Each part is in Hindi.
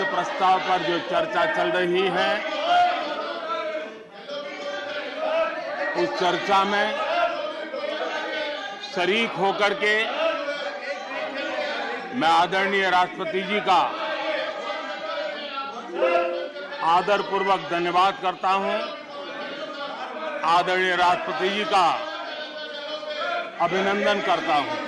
प्रस्ताव पर जो चर्चा चल रही है, उस चर्चा में शरीक होकर के मैं आदरणीय राष्ट्रपति जी का आदरपूर्वक धन्यवाद करता हूं। आदरणीय राष्ट्रपति जी का अभिनंदन करता हूं।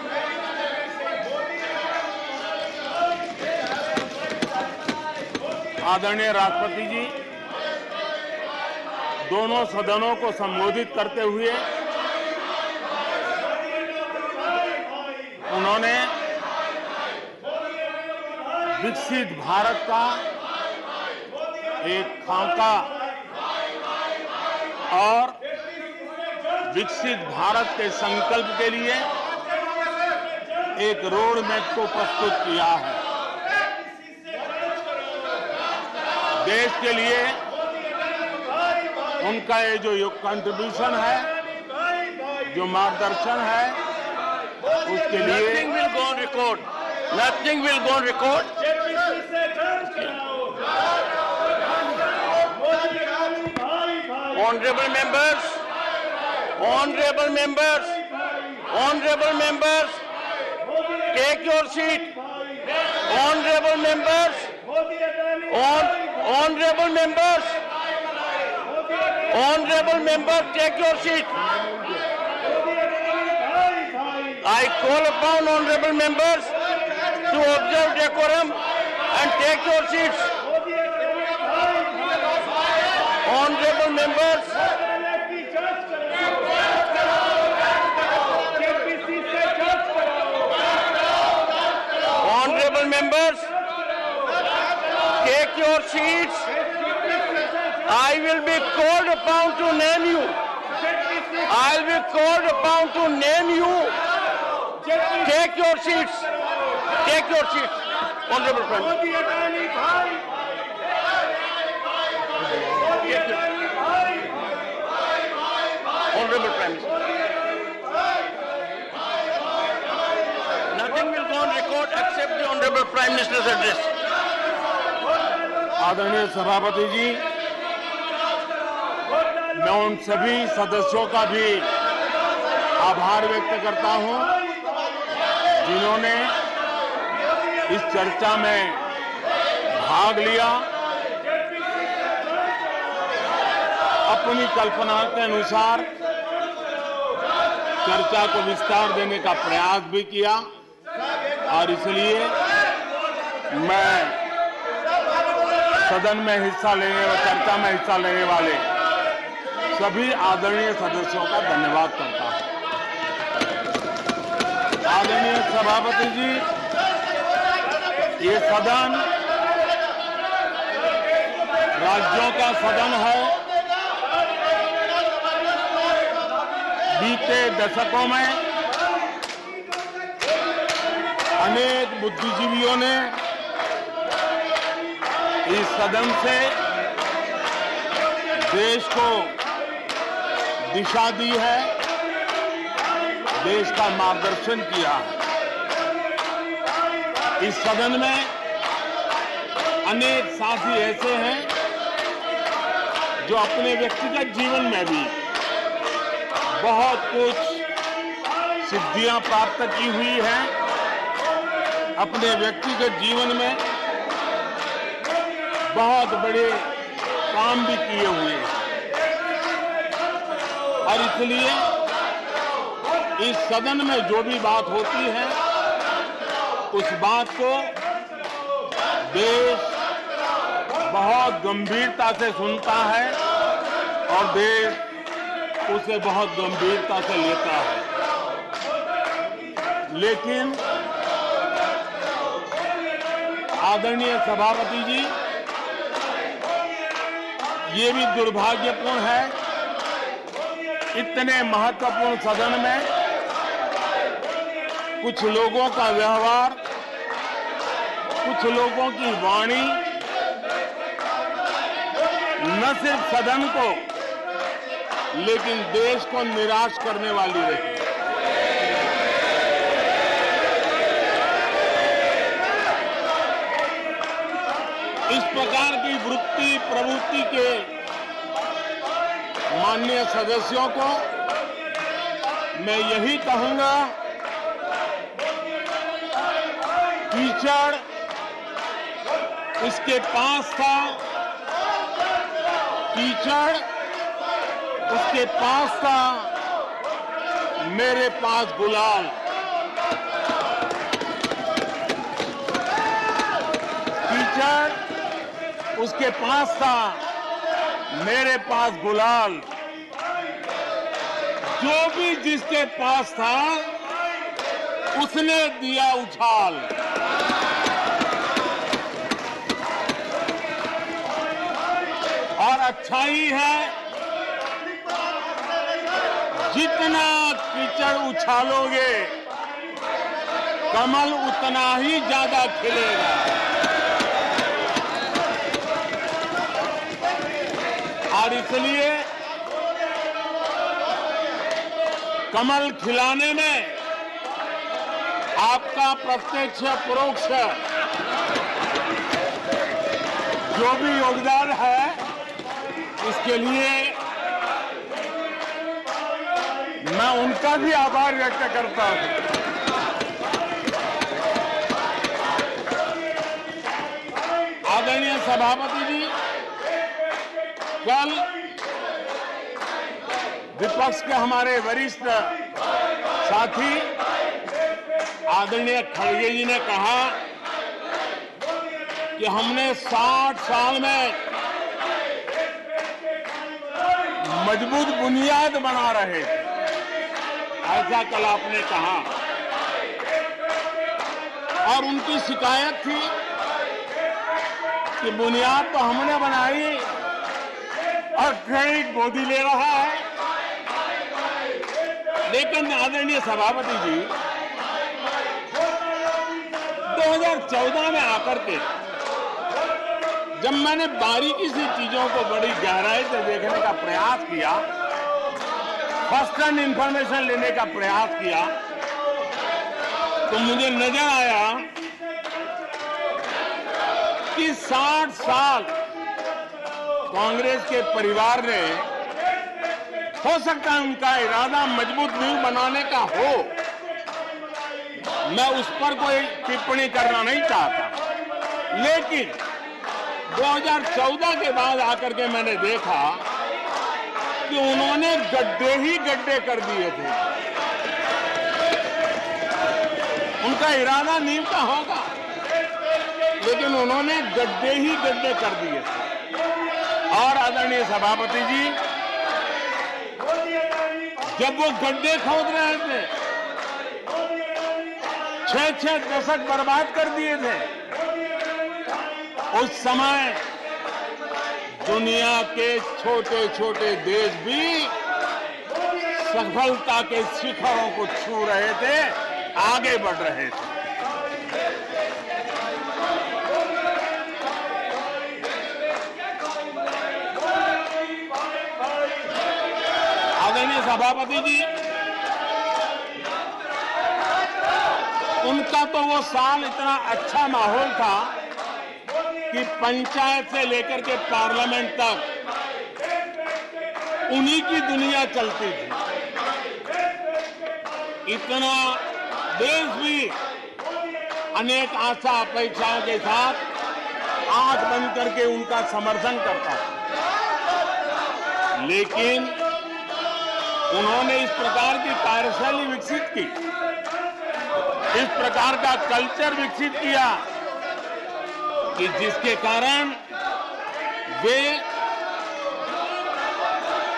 आदरणीय राष्ट्रपति जी दोनों सदनों को संबोधित करते हुए उन्होंने विकसित भारत का एक खाका और विकसित भारत के संकल्प के लिए एक रोड मैप को प्रस्तुत किया है। देश के लिए उनका ये जो कंट्रीब्यूशन है, जो मार्गदर्शन है, उसके लिए Nothing will go on record. Nothing will go on record. Honorable members, honorable members, honorable members, take your seat. Honorable members, honorable members, honorable members, take your seat. I call upon honorable members to observe decorum and take your seats. Honorable members, honorable members, take your seats. I will be called upon to name you. I will be called upon to name you. Take your seats. Take your seats. Honorable friends. Honorable friends. Nothing will go on record except the Honorable Prime Minister's address. आदरणीय सभापति जी, मैं उन सभी सदस्यों का भी आभार व्यक्त करता हूं जिन्होंने इस चर्चा में भाग लिया, अपनी कल्पना के अनुसार चर्चा को विस्तार देने का प्रयास भी किया और इसलिए मैं सदन में हिस्सा लेने और चर्चा में हिस्सा लेने वाले सभी आदरणीय सदस्यों का धन्यवाद करता हूं। आदरणीय सभापति जी, ये सदन राज्यों का सदन है। बीते दशकों में अनेक बुद्धिजीवियों ने इस सदन से देश को दिशा दी है, देश का मार्गदर्शन किया है। इस सदन में अनेक साथी ऐसे हैं जो अपने व्यक्तिगत जीवन में भी बहुत कुछ सिद्धियां प्राप्त की हुई हैं, अपने व्यक्तिगत जीवन में बहुत बड़े काम भी किए हुए हैं और इसलिए इस सदन में जो भी बात होती है उस बात को देश बहुत गंभीरता से सुनता है और देश उसे बहुत गंभीरता से लेता है। लेकिन आदरणीय सभापति जी, ये भी दुर्भाग्यपूर्ण है, इतने महत्वपूर्ण सदन में कुछ लोगों का व्यवहार, कुछ लोगों की वाणी न सिर्फ सदन को लेकिन देश को निराश करने वाली रही। इस प्रकार की वृत्ति प्रवृत्ति के माननीय सदस्यों को मैं यही कहूंगा, कीचड़ इसके पास था, कीचड़ उसके पास था, मेरे पास गुलाल। कीचड़ उसके पास था, मेरे पास गुलाल। जो भी जिसके पास था उसने दिया उछाल। और अच्छाई है, जितना कीचड़ उछालोगे कमल उतना ही ज्यादा खिलेगा। और इसलिए कमल खिलाने में आपका प्रत्यक्ष परोक्ष जो भी योगदान है, इसके लिए मैं उनका भी आभार व्यक्त करता हूं। आदरणीय सभापति जी, कल विपक्ष के हमारे वरिष्ठ साथी आदरणीय खड़गे जी ने कहा कि हमने 60 साल में मजबूत बुनियाद बना रहे थे, ऐसा कल आपने कहा। और उनकी शिकायत थी कि बुनियाद तो हमने बनाई और क्रेडिट मोदी ले रहा है। लेकिन आदरणीय सभापति जी, 2014 में आकर के जब मैंने बारीकी से चीजों को बड़ी गहराई से देखने का प्रयास किया, फर्स्ट हैंड इंफॉर्मेशन लेने का प्रयास किया, तो मुझे नजर आया कि 60 साल कांग्रेस के परिवार ने, हो सकता है उनका इरादा मजबूत नींव बनाने का हो, मैं उस पर कोई टिप्पणी करना नहीं चाहता, लेकिन 2014 के बाद आकर के मैंने देखा कि उन्होंने गड्ढे ही गड्ढे कर दिए थे। उनका इरादा नींव का होगा, लेकिन उन्होंने गड्ढे ही गड्ढे कर दिए थे। और आदरणीय सभापति जी, जब वो गड्ढे खोद रहे थे, 6-6 दशक बर्बाद कर दिए थे, उस समय दुनिया के छोटे छोटे देश भी सफलता के शिखरों को छू रहे थे, आगे बढ़ रहे थे। आदरणीय सभापति जी, उनका तो वो साल इतना अच्छा माहौल था कि पंचायत से लेकर के पार्लियामेंट तक उन्हीं की दुनिया चलती थी। इतना देश भी अनेक आशा अपेक्षाओं के साथ आंख बंद करके उनका समर्थन करता था, लेकिन उन्होंने इस प्रकार की कार्यशैली विकसित की, इस प्रकार का कल्चर विकसित किया कि जिसके कारण वे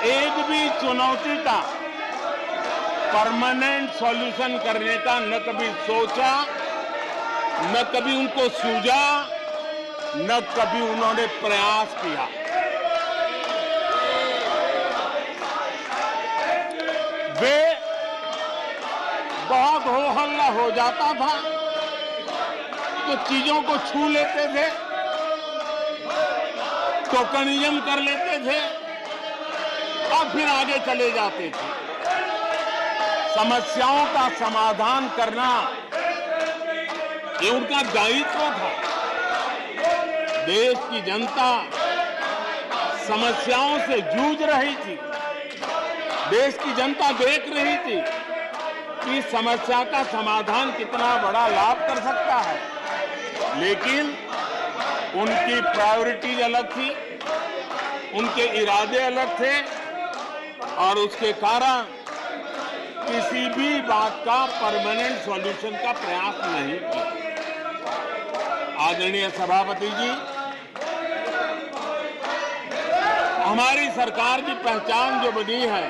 एक भी चुनौती का परमानेंट सॉल्यूशन करने का न कभी सोचा, न कभी उनको सूझा, न कभी उन्होंने प्रयास किया। वे बहुत हो हल्ला हो जाता था तो चीजों को छू लेते थे, टोकनिज्म कर लेते थे और फिर आगे चले जाते थे। समस्याओं का समाधान करना ये उनका दायित्व था, देश की जनता समस्याओं से जूझ रही थी। देश की जनता देख रही थी कि समस्या का समाधान कितना बड़ा लाभ कर सकता है, लेकिन उनकी प्रायोरिटीज अलग थी, उनके इरादे अलग थे और उसके कारण किसी भी बात का परमानेंट सॉल्यूशन का प्रयास नहीं किया। आदरणीय सभापति जी, हमारी सरकार की पहचान जो बनी है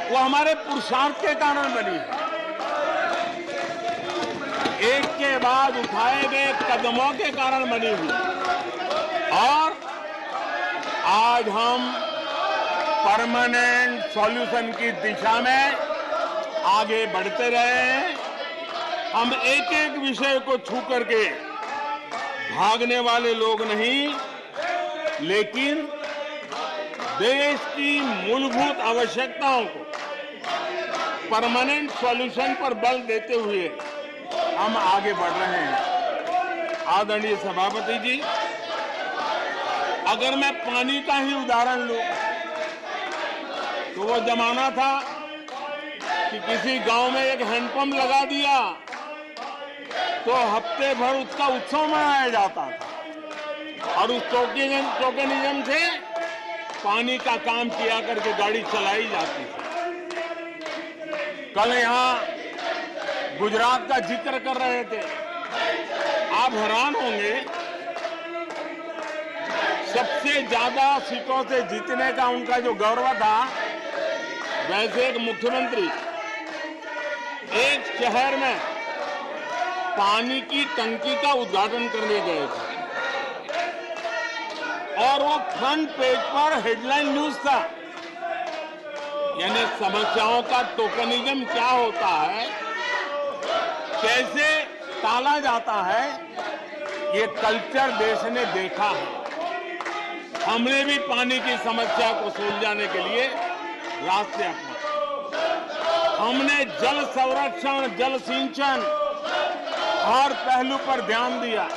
वो हमारे पुरुषार्थ के कारण बनी है। एक के बाद उठाए गए कदमों के कारण बनी हुई और आज हम परमानेंट सॉल्यूशन की दिशा में आगे बढ़ते रहे हैं। हम एक एक विषय को छू करके भागने वाले लोग नहीं, लेकिन देश की मूलभूत आवश्यकताओं को परमानेंट सॉल्यूशन पर बल देते हुए हम आगे बढ़ रहे हैं। आदरणीय सभापति जी, अगर मैं पानी का ही उदाहरण लूं तो वो जमाना था कि किसी गांव में एक हैंडपंप लगा दिया तो हफ्ते भर उसका उत्सव मनाया जाता था और उस टोकनिज्म से पानी का काम किया करके गाड़ी चलाई जाती थी। कल यहां गुजरात का जिक्र कर रहे थे, आप हैरान होंगे, सबसे ज्यादा सीटों से जीतने का उनका जो गौरव था, वैसे एक मुख्यमंत्री एक शहर में पानी की टंकी का उद्घाटन करने गए थे और वो फ्रंट पेज पर हेडलाइन न्यूज था। यानी समस्याओं का टोकनिज्म क्या होता है, कैसे टाला जाता है, ये कल्चर देश ने देखा है। हमने भी पानी की समस्या को सुलझाने के लिए रास्ते अपनाए। हमने जल संरक्षण, जल सिंचन हर पहलू पर ध्यान दिया।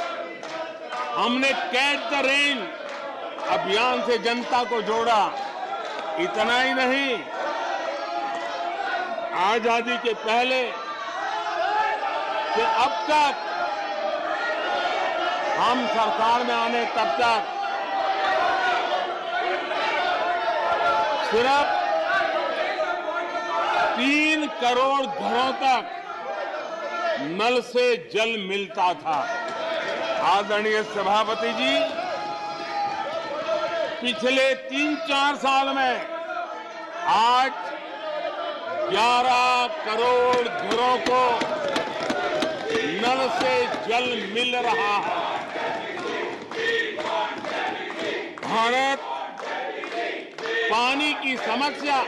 हमने कैच द रेन अभियान से जनता को जोड़ा। इतना ही नहीं, आजादी के पहले से अब तक हम सरकार में आने तब तक सिर्फ 3 करोड़ घरों तक नल से जल मिलता था। आदरणीय सभापति जी, पिछले 3-4 साल में आज 11 करोड़ घरों को नल से जल मिल रहा है। भारत पानी की समस्या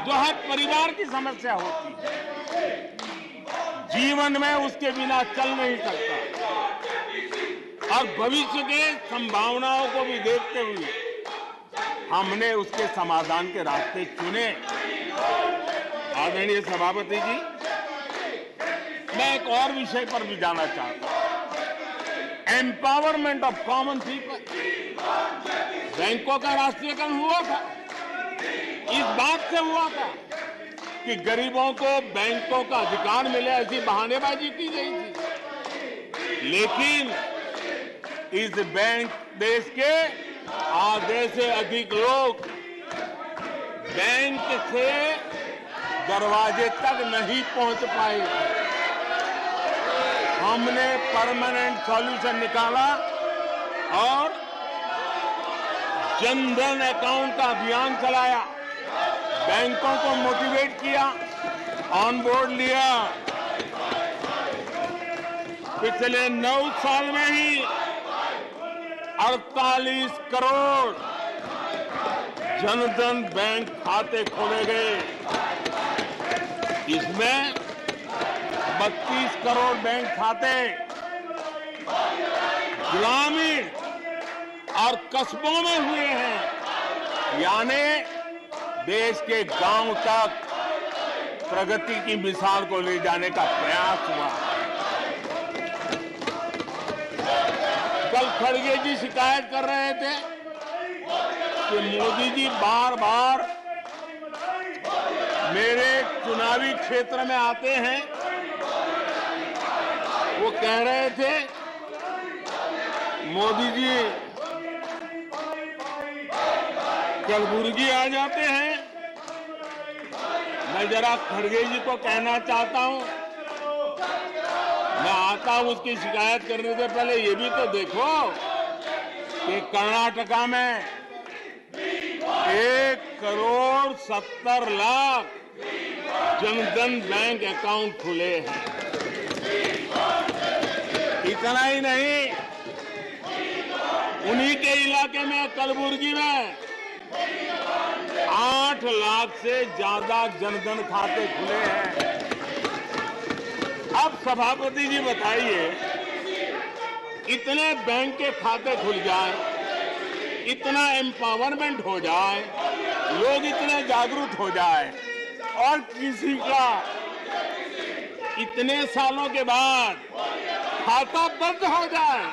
जो हर परिवार की समस्या होती है, जीवन में उसके बिना चल नहीं सकता और भविष्य के संभावनाओं को भी देखते हुए हमने उसके समाधान के रास्ते चुने। आदरणीय सभापति जी, मैं एक और विषय पर भी जाना चाहता हूं। Empowerment of common people. बैंकों का राष्ट्रीयकरण हुआ था, इस बात से हुआ था कि गरीबों को बैंकों का अधिकार मिले, ऐसी बहानेबाजी की गई थी। लेकिन इस बैंक देश के आधे से अधिक लोग बैंक से दरवाजे तक नहीं पहुंच पाए। हमने परमानेंट सॉल्यूशन निकाला और जनधन अकाउंट का अभियान चलाया, बैंकों को मोटिवेट किया, ऑन बोर्ड लिया। पिछले 9 साल में ही 48 करोड़ जनधन बैंक खाते खोले गए। इसमें 32 करोड़ बैंक खाते ग्रामीण और कस्बों में हुए हैं। यानी देश के गांव तक प्रगति की मिसाल को ले जाने का प्रयास हुआ। खड़गे जी शिकायत कर रहे थे कि मोदी जी बार बार मेरे चुनावी क्षेत्र में आते हैं। वो कह रहे थे मोदी जी कलबुर्गी आ जाते हैं। मैं जरा खड़गे जी को कहना चाहता हूं, मैं आता हूं उसकी शिकायत करने से पहले ये भी तो देखो कि कर्नाटका में 1,70,00,000 जनधन बैंक अकाउंट खुले हैं। इतना ही नहीं, उन्हीं के इलाके में कलबुर्गी में 8 लाख से ज्यादा जनधन खाते खुले हैं। अब सभापति जी बताइए, इतने बैंक के खाते खुल जाए, इतना एम्पावरमेंट हो जाए, लोग इतने जागरूक हो जाए और किसी का इतने सालों के बाद खाता बंद हो जाए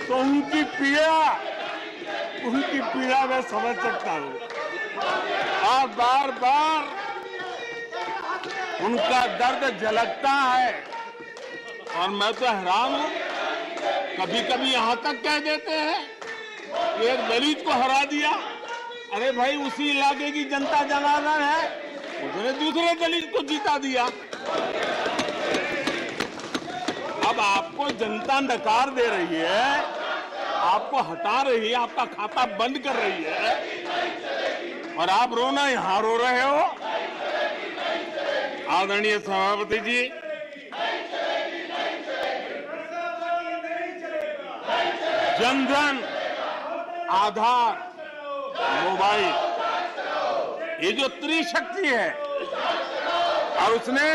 तो उनकी पीड़ा मैं समझ सकता हूं। और बार बार उनका दर्द झलकता है और मैं तो हैरान हूं। कभी कभी यहां तक कह देते हैं कि एक दलित को हरा दिया। अरे भाई, उसी इलाके की जनता जनार्दन है, उसने दूसरे दलित को जीता दिया। अब आपको जनता नकार दे रही है, आपको हटा रही है, आपका खाता बंद कर रही है और आप रोना यहां रो रहे हो। आदरणीय सभापति जी, जनधन, आधार, मोबाइल, ये जो त्रिशक्ति है और उसने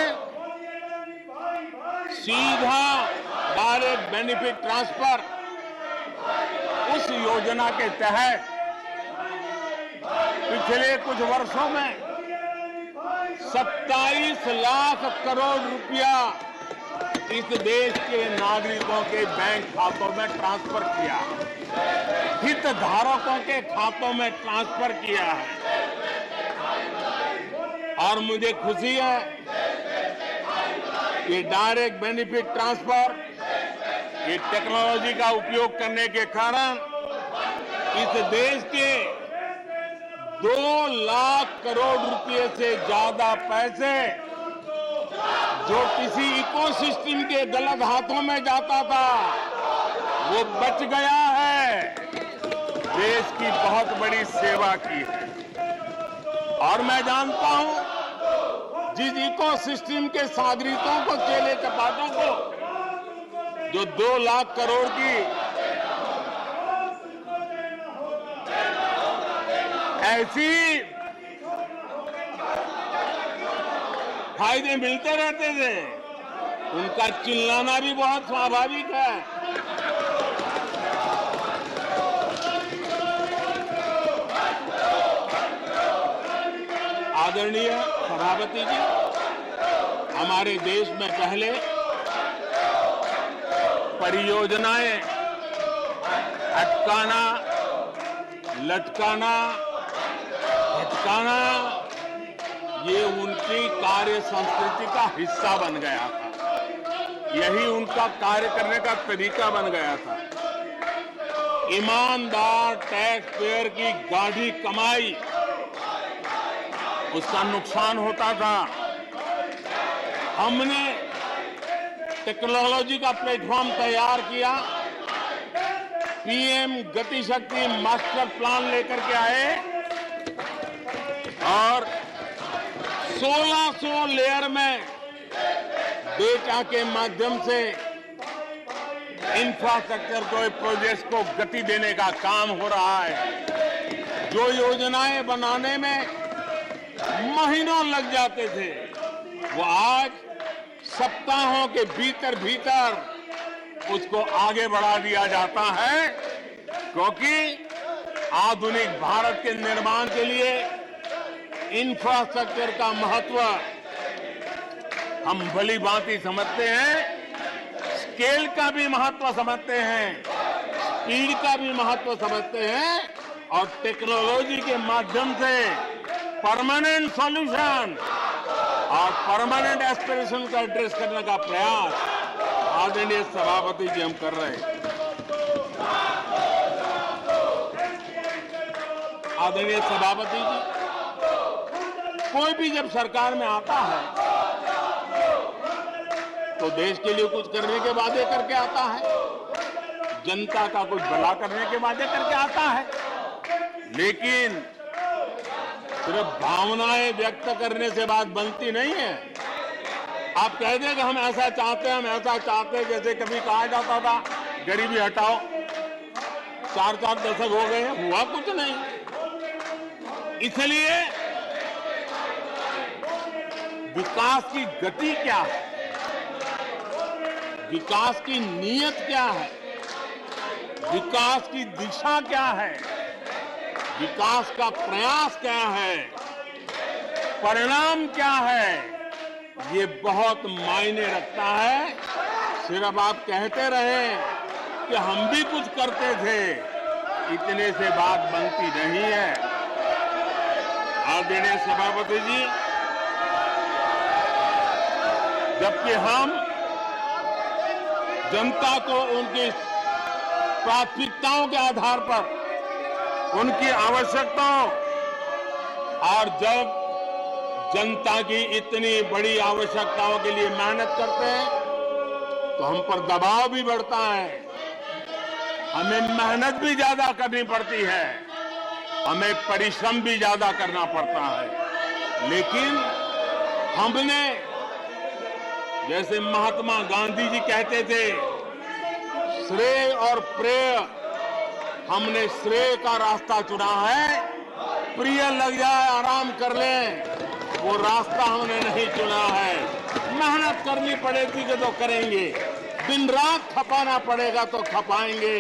सीधा डायरेक्ट बेनिफिट ट्रांसफर, उस योजना के तहत पिछले कुछ वर्षों में 27 लाख करोड़ रुपया इस देश के नागरिकों के बैंक खातों में ट्रांसफर किया, हितधारकों के खातों में ट्रांसफर किया है। और मुझे खुशी है कि डायरेक्ट बेनिफिट ट्रांसफर, ये टेक्नोलॉजी का उपयोग करने के कारण इस देश के 2 लाख करोड़ रुपए से ज्यादा पैसे जो किसी इकोसिस्टम के गलत हाथों में जाता था, वो बच गया है। देश की बहुत बड़ी सेवा की है। और मैं जानता हूं, जिस इकोसिस्टम के सागरिकों को, चेले चपाटों को जो 2 लाख करोड़ की ऐसी फायदे मिलते रहते थे, उनका चिल्लाना भी बहुत स्वाभाविक है। आदरणीय सभापति जी, हमारे देश में पहले परियोजनाएं अटकाना, लटकाना, भटकाना, ये उनकी कार्य संस्कृति का हिस्सा बन गया था। यही उनका कार्य करने का तरीका बन गया था। ईमानदार टैक्स पेयर की गाढ़ी कमाई, उसका नुकसान होता था। हमने टेक्नोलॉजी का प्लेटफॉर्म तैयार किया, पीएम गति शक्ति मास्टर प्लान लेकर के आए और 1600 लेयर में डेटा के माध्यम से इंफ्रास्ट्रक्चर को, प्रोजेक्ट्स को गति देने का काम हो रहा है। जो योजनाएं बनाने में महीनों लग जाते थे, वो आज सप्ताहों के भीतर भीतर उसको आगे बढ़ा दिया जाता है, क्योंकि आधुनिक भारत के निर्माण के लिए इंफ्रास्ट्रक्चर का महत्व हम भली भांति समझते हैं स्केल का भी महत्व समझते हैं, स्पीड का भी महत्व समझते हैं और टेक्नोलॉजी के माध्यम से परमानेंट सॉल्यूशन और परमानेंट एस्पिरेशन का एड्रेस करने का प्रयास आदरणीय सभापति जी हम कर रहे हैं। आदरणीय सभापति जी, कोई भी जब सरकार में आता है तो देश के लिए कुछ करने के वादे करके आता है, जनता का कुछ भला करने के वादे करके आता है, लेकिन सिर्फ भावनाएं व्यक्त करने से बात बनती नहीं है। आप कह दें कि हम ऐसा चाहते हैं, हम ऐसा चाहते हैं, जैसे कभी कहा जाता था गरीबी हटाओ, 4-4 दशक हो गए हैं, हुआ कुछ नहीं। इसलिए विकास की गति क्या है, विकास की नीयत क्या है, विकास की दिशा क्या है, विकास का प्रयास क्या है, परिणाम क्या है, ये बहुत मायने रखता है। सिर्फ आप कहते रहे कि हम भी कुछ करते थे, इतने से बात बनती नहीं है। आदरणीय सभापति जी, जबकि हम जनता को उनकी प्राथमिकताओं के आधार पर, उनकी आवश्यकताओं, और जब जनता की इतनी बड़ी आवश्यकताओं के लिए मेहनत करते हैं तो हम पर दबाव भी बढ़ता है, हमें मेहनत भी ज्यादा करनी पड़ती है, हमें परिश्रम भी ज्यादा करना पड़ता है। लेकिन हमने, जैसे महात्मा गांधी जी कहते थे, श्रेय और प्रेय, हमने श्रेय का रास्ता चुना है, प्रिय लग जाए आराम कर लें, वो रास्ता हमने नहीं चुना है। मेहनत करनी पड़ेगी तो करेंगे, दिन रात खपाना पड़ेगा तो खपाएंगे,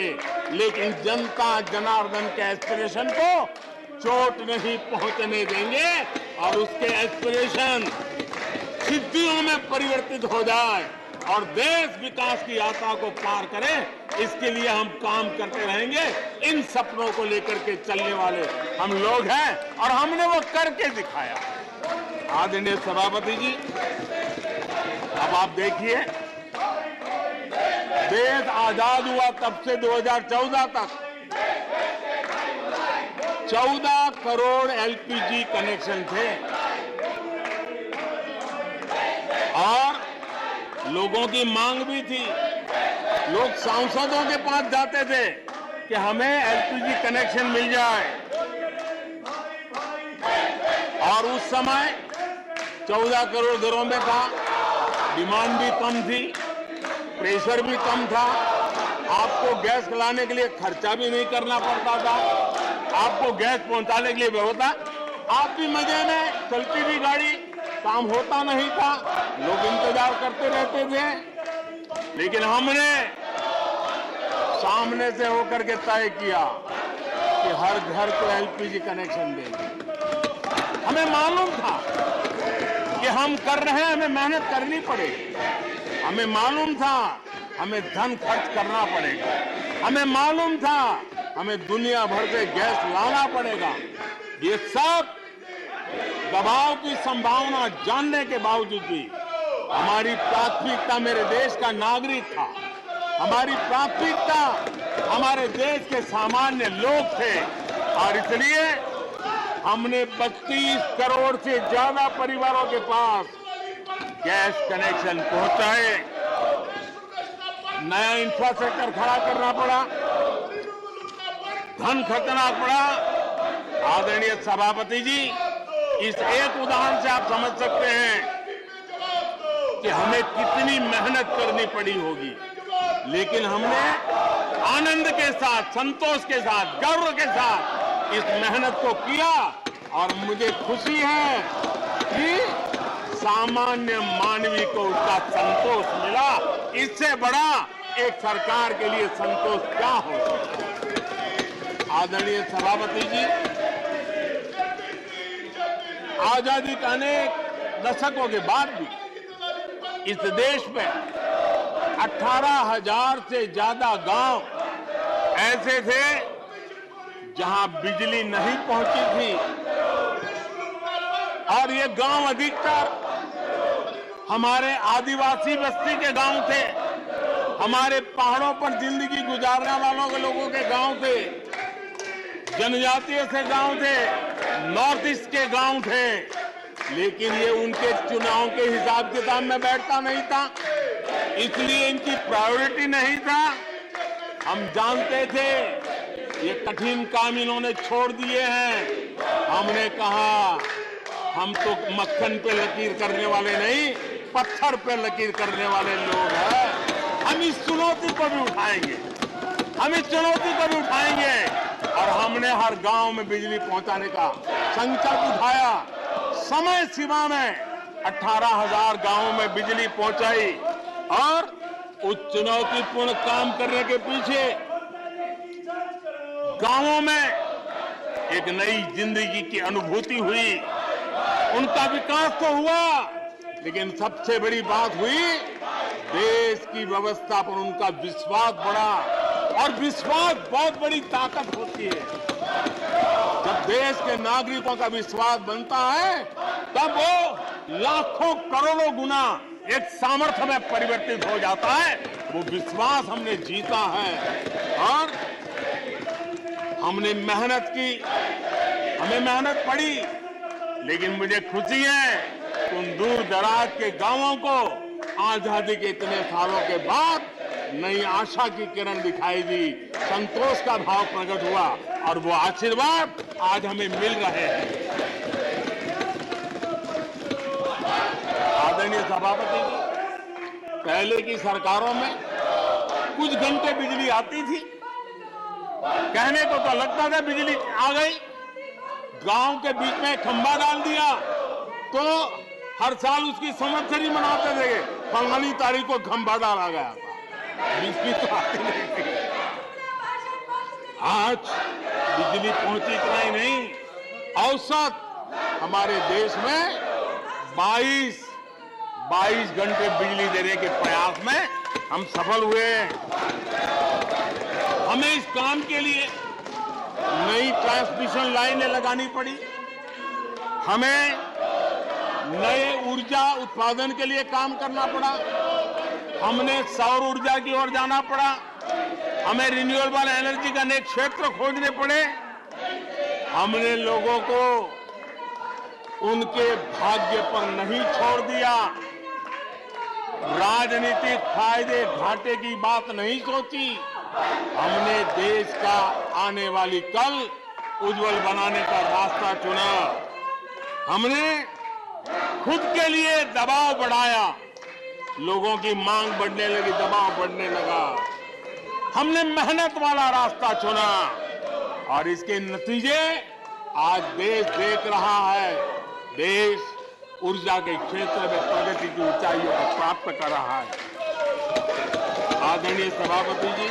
लेकिन जनता जनार्दन के एस्पिरेशन को चोट नहीं पहुंचने देंगे और उसके एस्पिरेशन सिद्धियों में परिवर्तित हो जाए और देश विकास की यात्रा को पार करे, इसके लिए हम काम करते रहेंगे। इन सपनों को लेकर के चलने वाले हम लोग हैं और हमने वो करके दिखाया। आदरणीय सभापति जी, अब आप देखिए, देश आजाद हुआ तब से 2014 तक 14 करोड़ एलपीजी कनेक्शन थे और लोगों की मांग भी थी। लोग सांसदों के पास जाते थे कि हमें एलपीजी कनेक्शन मिल जाए, और उस समय 14 करोड़ घरों में था, डिमांड भी कम थी, प्रेशर भी कम था, आपको गैस लाने के लिए खर्चा भी नहीं करना पड़ता था, आपको गैस पहुंचाने के लिए व्यवस्था, आप भी मजे में, चलती भी गाड़ी, काम होता नहीं था, लोग इंतजार करते रहते थे। लेकिन हमने सामने से होकर के तय किया कि हर घर को एलपीजी कनेक्शन देंगे। हमें मालूम था कि हम कर रहे हैं, हमें मेहनत करनी पड़ेगी, हमें मालूम था हमें धन खर्च करना पड़ेगा, हमें मालूम था हमें दुनिया भर से गैस लाना पड़ेगा। ये सब दबाव की संभावना जानने के बावजूद भी हमारी प्राथमिकता मेरे देश का नागरिक था, हमारी प्राथमिकता हमारे देश के सामान्य लोग थे, और इसलिए हमने 32 करोड़ से ज्यादा परिवारों के पास गैस कनेक्शन पहुंचाए। नया इंफ्रास्ट्रक्चर खड़ा करना पड़ा, धन खर्चना पड़ा। आदरणीय सभापति जी, इस एक उदाहरण से आप समझ सकते हैं कि हमें कितनी मेहनत करनी पड़ी होगी, लेकिन हमने आनंद के साथ, संतोष के साथ, गर्व के साथ इस मेहनत को किया, और मुझे खुशी है कि सामान्य मानवी को उसका संतोष मिला। इससे बड़ा एक सरकार के लिए संतोष क्या हो सकता है। आदरणीय सभापति जी, आजादी के अनेक दशकों के बाद भी इस देश में 18,000 से ज्यादा गांव ऐसे थे जहां बिजली नहीं पहुंची थी, और ये गांव अधिकतर हमारे आदिवासी बस्ती के गांव थे, हमारे पहाड़ों पर जिंदगी गुजारने वालों के लोगों के गांव थे, जनजातीय से गांव थे, नॉर्थ ईस्ट के गांव थे। लेकिन ये उनके चुनाव के हिसाब किताब में बैठता नहीं था, इसलिए इनकी प्रायोरिटी नहीं था। हम जानते थे ये कठिन काम इन्होंने छोड़ दिए हैं। हमने कहा हम तो मक्खन पे लकीर करने वाले नहीं, पत्थर पे लकीर करने वाले लोग हैं। हम इस चुनौती को भी उठाएंगे, हम इस चुनौती को भी उठाएंगे। और हमने हर गांव में बिजली पहुंचाने का संकल्प उठाया। समय सीमा में 18,000 गांवों में बिजली पहुंचाई, और उस चुनौतीपूर्ण काम करने के पीछे गांवों में एक नई जिंदगी की अनुभूति हुई। उनका विकास तो हुआ, लेकिन सबसे बड़ी बात हुई देश की व्यवस्था पर उनका विश्वास बढ़ा। और विश्वास बहुत बड़ी ताकत होती है। जब देश के नागरिकों का विश्वास बनता है, तब वो लाखों करोड़ों गुना एक सामर्थ्य में परिवर्तित हो जाता है। वो विश्वास हमने जीता है, और हमने मेहनत की, हमें मेहनत पड़ी। लेकिन मुझे खुशी है उन दूर दराज के गांवों को आजादी के इतने सालों के बाद नई आशा की किरण दिखाई दी, संतोष का भाव प्रकट हुआ, और वो आशीर्वाद आज हमें मिल रहे हैं। आदरणीय सभापति जी, पहले की सरकारों में कुछ घंटे बिजली आती थी, कहने को तो लगता था बिजली आ गई, गांव के बीच में खंभा डाल दिया तो हर साल उसकी संवत्सरी मनाते थे, फलानी तारीख को खंभा डाला गया था, बिजली तो आती नहीं थी। आज बिजली पहुंची इतना ही नहीं, औसत हमारे देश में 22 घंटे बिजली देने के प्रयास में हम सफल हुए हैं। हमें इस काम के लिए नई ट्रांसमिशन लाइनें लगानी पड़ी, हमें नए ऊर्जा उत्पादन के लिए काम करना पड़ा, हमने सौर ऊर्जा की ओर जाना पड़ा, हमें रिन्यूएबल एनर्जी का नए क्षेत्र खोजने पड़े। हमने लोगों को उनके भाग्य पर नहीं छोड़ दिया, राजनीतिक फायदे घाटे की बात नहीं सोची। हमने देश का आने वाली कल उज्जवल बनाने का रास्ता चुना। हमने खुद के लिए दबाव बढ़ाया, लोगों की मांग बढ़ने लगी, दबाव बढ़ने लगा। हमने मेहनत वाला रास्ता चुना, और इसके नतीजे आज देश देख रहा है। देश ऊर्जा के क्षेत्र में प्रगति की ऊंचाइयों को प्राप्त कर रहा है। आदरणीय सभापति जी,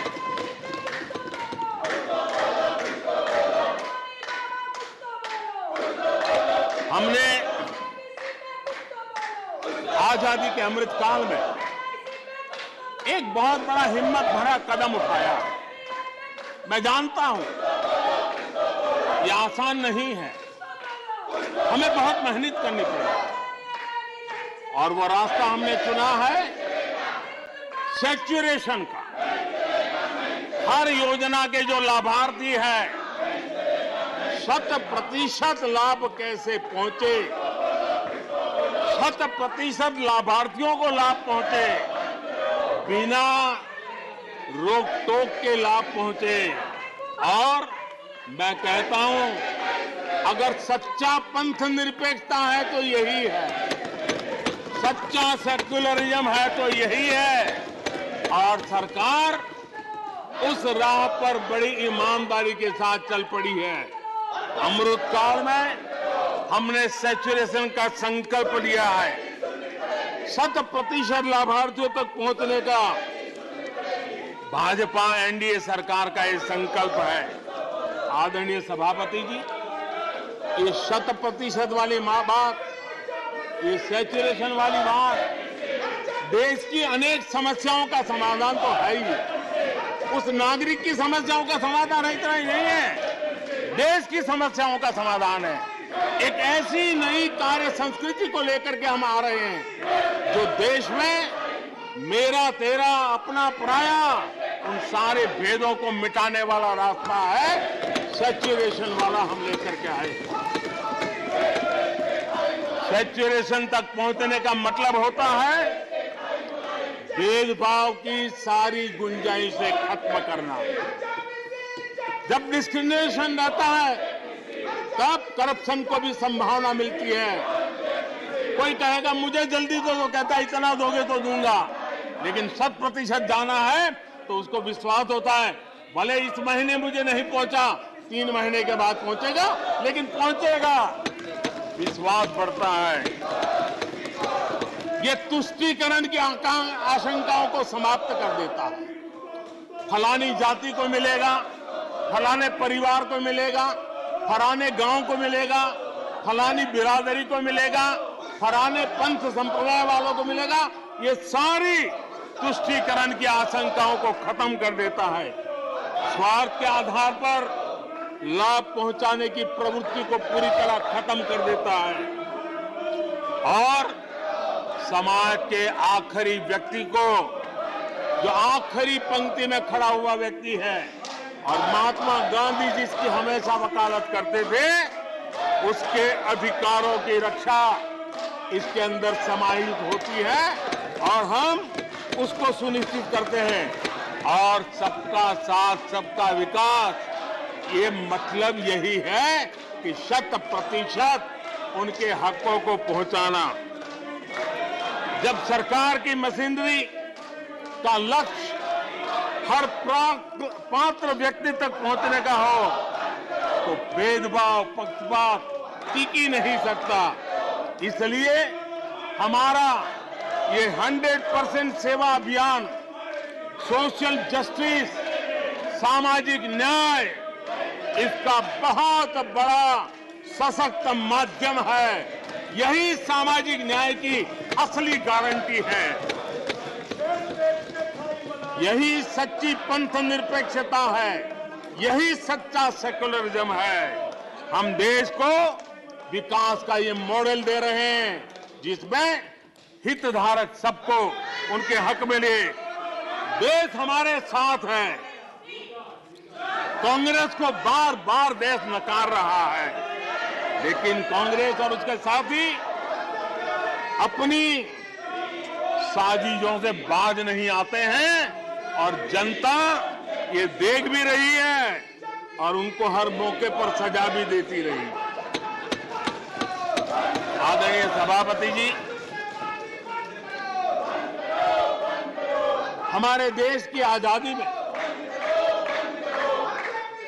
हमने आजादी के अमृत काल में एक बहुत बड़ा हिम्मत भरा कदम उठाया। मैं जानता हूं यह आसान नहीं है, हमें बहुत मेहनत करनी पड़ेगी, और वो रास्ता हमने चुना है सैचुरेशन का। हर योजना के जो लाभार्थी हैं 100% लाभ कैसे पहुंचे, 100% लाभार्थियों को लाभ पहुंचे, बिना रोक टोक के लाभ पहुंचे। और मैं कहता हूं अगर सच्चा पंथ निरपेक्षता है तो यही है, सच्चा सेक्युलरिज्म है तो यही है। और सरकार उस राह पर बड़ी ईमानदारी के साथ चल पड़ी है। अमृत काल में हमने सैचुरेशन का संकल्प लिया है, 100% लाभार्थियों तक पहुंचने का भाजपा एनडीए सरकार का ये संकल्प है। आदरणीय सभापति जी, ये 100% वाली बात, ये सैचुरेशन वाली बात देश की अनेक समस्याओं का समाधान तो है ही, उस नागरिक की समस्याओं का समाधान इतना ही नहीं है, देश की समस्याओं का समाधान है। एक ऐसी नई कार्य संस्कृति को लेकर के हम आ रहे हैं जो देश में मेरा तेरा अपना पराया उन सारे भेदों को मिटाने वाला रास्ता है, सैचुरेशन वाला हम लेकर के आए। सैचुरेशन तक पहुंचने का मतलब होता है भेदभाव की सारी गुंजाइशें खत्म करना। जब डिस्क्रिमिनेशन रहता है तब करप्शन को भी संभावना मिलती है। कोई कहेगा मुझे जल्दी दो, तो कहता है इतना दोगे तो दूंगा, लेकिन 100% जाना है तो उसको विश्वास होता है भले इस महीने मुझे नहीं पहुंचा, 3 महीने के बाद पहुंचेगा, लेकिन पहुंचेगा, विश्वास बढ़ता है। ये तुष्टीकरण की आशंकाओं को समाप्त कर देता है। फलानी जाति को मिलेगा, फलाने परिवार को मिलेगा, फलाने गांव को मिलेगा, फलानी बिरादरी को मिलेगा, फलाने पंथ संप्रदाय वालों को मिलेगा, ये सारी तुष्टीकरण की आशंकाओं को खत्म कर देता है। स्वार्थ के आधार पर लाभ पहुंचाने की प्रवृत्ति को पूरी तरह खत्म कर देता है और समाज के आखिरी व्यक्ति को, जो आखिरी पंक्ति में खड़ा हुआ व्यक्ति है, और महात्मा गांधी जिसकी हमेशा वकालत करते थे, उसके अधिकारों की रक्षा इसके अंदर समाहित होती है और हम उसको सुनिश्चित करते हैं। और सबका साथ सबका विकास, ये मतलब यही है कि 100% उनके हकों को पहुंचाना। जब सरकार की मशीनरी का लक्ष्य हर पात्र व्यक्ति तक पहुंचने का हो तो भेदभाव पक्षपात टिक ही नहीं सकता। इसलिए हमारा ये 100% सेवा अभियान सोशल जस्टिस, सामाजिक न्याय, इसका बहुत बड़ा सशक्त माध्यम है। यही सामाजिक न्याय की असली गारंटी है। यही सच्ची पंथ निरपेक्षता है, यही सच्चा सेकुलरिज्म है। हम देश को विकास का ये मॉडल दे रहे हैं जिसमें हितधारक सबको उनके हक मिले। देश हमारे साथ है। कांग्रेस को बार बार देश नकार रहा है, लेकिन कांग्रेस और उसके साथी अपनी साजिशों से बाज नहीं आते हैं और जनता ये देख भी रही है और उनको हर मौके पर सजा भी देती रही। आदरणीय सभापति जी, हमारे देश की आजादी में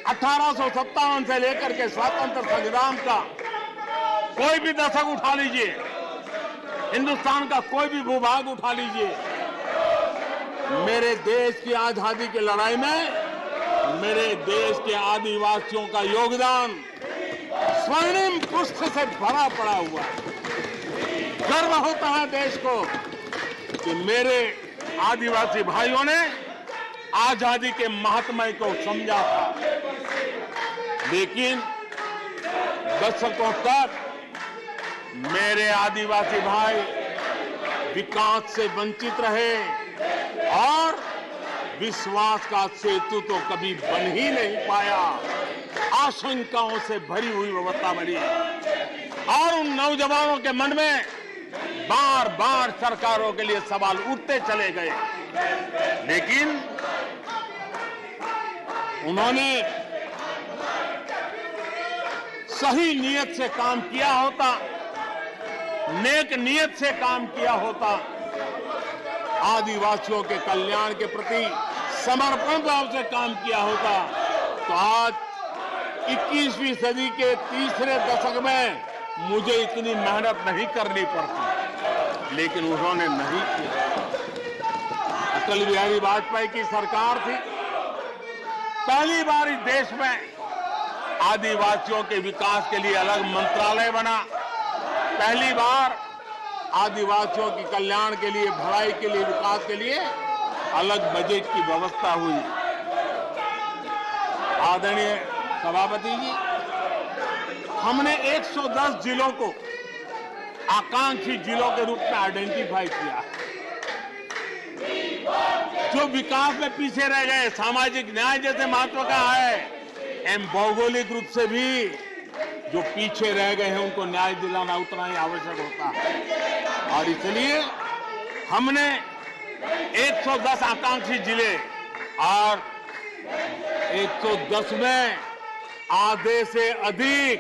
1857 से लेकर के स्वतंत्र संग्राम का कोई भी दशक उठा लीजिए, हिंदुस्तान का कोई भी भूभाग उठा लीजिए, मेरे देश की आजादी की लड़ाई में मेरे देश के आदिवासियों का योगदान स्वर्णिम पृष्ठ से भरा पड़ा हुआ है। गर्व होता है देश को कि मेरे आदिवासी भाइयों ने आजादी के महात्म्य को समझा था, लेकिन दशकों तक मेरे आदिवासी भाई विकास से वंचित रहे और विश्वास का सेतु तो कभी बन ही नहीं पाया। आशंकाओं से भरी हुई व्यवस्था बनी और उन नौजवानों के मन में बार बार सरकारों के लिए सवाल उठते चले गए, लेकिन उन्होंने सही नियत से काम किया होता, नेक नियत से काम किया होता, आदिवासियों के कल्याण के प्रति समर्पण भाव से काम किया होता, तो आज 21वीं सदी के तीसरे दशक में मुझे इतनी मेहनत नहीं करनी पड़ती, लेकिन उन्होंने नहीं किया। अटल बिहारी वाजपेयी की सरकार थी, पहली बार इस देश में आदिवासियों के विकास के लिए अलग मंत्रालय बना, पहली बार आदिवासियों के कल्याण के लिए, भलाई के लिए, विकास के लिए अलग बजट की व्यवस्था हुई। आदरणीय सभापति जी, हमने 110 जिलों को आकांक्षी जिलों के रूप में आइडेंटिफाई किया है, जो विकास में पीछे रह गए, सामाजिक न्याय जैसे महत्व का है, एवं भौगोलिक रूप से भी जो पीछे रह गए हैं उनको न्याय दिलाना उतना ही आवश्यक होता है। और इसलिए हमने 110 आकांक्षी जिले और 110 में आधे से अधिक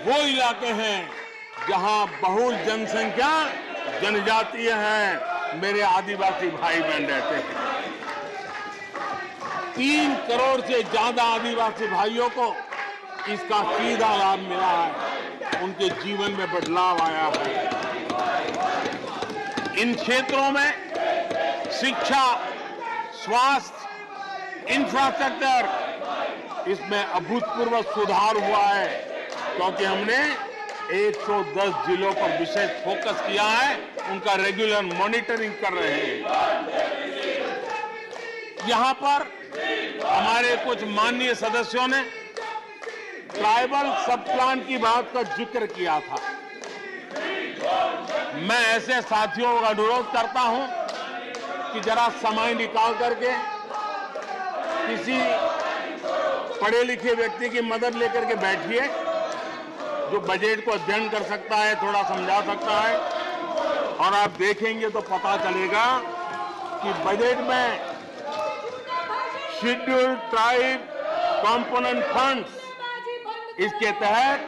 वो इलाके हैं जहां बहुल जनसंख्या जनजातीय हैं, मेरे आदिवासी भाई बहन रहते हैं। 3 करोड़ से ज्यादा आदिवासी भाइयों को इसका सीधा लाभ मिला है, उनके जीवन में बदलाव आया है। इन क्षेत्रों में शिक्षा, स्वास्थ्य, इंफ्रास्ट्रक्चर, इसमें अभूतपूर्व सुधार हुआ है, क्योंकि हमने 110 जिलों पर विशेष फोकस किया है, उनका रेगुलर मॉनिटरिंग कर रहे हैं। यहां पर हमारे कुछ माननीय सदस्यों ने ट्राइबल सब प्लान की बात का जिक्र किया था। मैं ऐसे साथियों का अनुरोध करता हूं कि जरा समय निकाल करके किसी पढ़े लिखे व्यक्ति की मदद लेकर के बैठिए, जो बजट को अध्ययन कर सकता है, थोड़ा समझा सकता है, और आप देखेंगे तो पता चलेगा कि बजट में शेड्यूल्ड ट्राइब कंपोनेंट फंड्स, इसके तहत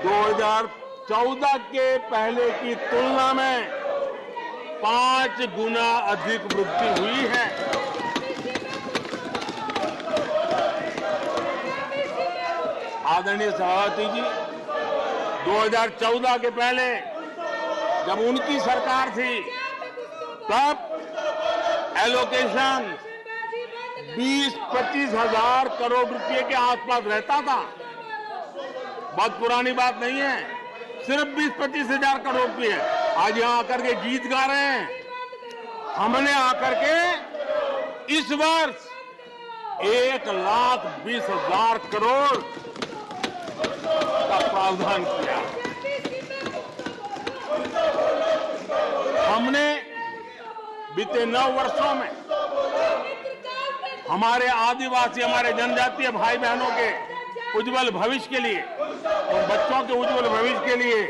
2014 के पहले की तुलना में 5 गुना अधिक वृद्धि हुई है। आदरणीय सभापति जी, 2014 के पहले जब उनकी सरकार थी, तब एलोकेशन 20-25 हजार करोड़ रुपए के आसपास रहता था। बहुत पुरानी बात नहीं है, सिर्फ 20-25 हजार करोड़ रुपए। आज यहां आकर के गीत गा रहे हैं। हमने आकर के इस वर्ष 1,20,000 करोड़ का प्रावधान किया। हमने बीते 9 वर्षों में हमारे आदिवासी, हमारे जनजातीय भाई बहनों के उज्जवल भविष्य के लिए और बच्चों के उज्जवल भविष्य के लिए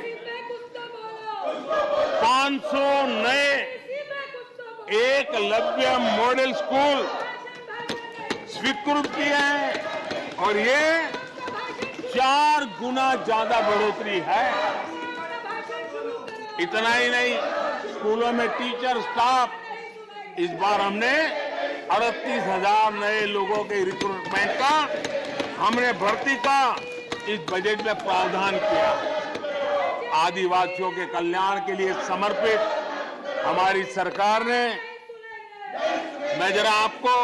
500 नए एकलव्य मॉडल स्कूल स्वीकृत किए हैं, और ये 4 गुना ज्यादा बढ़ोतरी है। इतना ही नहीं, स्कूलों में टीचर, स्टाफ, इस बार हमने 38,000 नए लोगों के रिक्रूटमेंट का, हमने भर्ती का इस बजट में प्रावधान किया। आदिवासियों के कल्याण के लिए समर्पित हमारी सरकार ने, मैं जरा आपको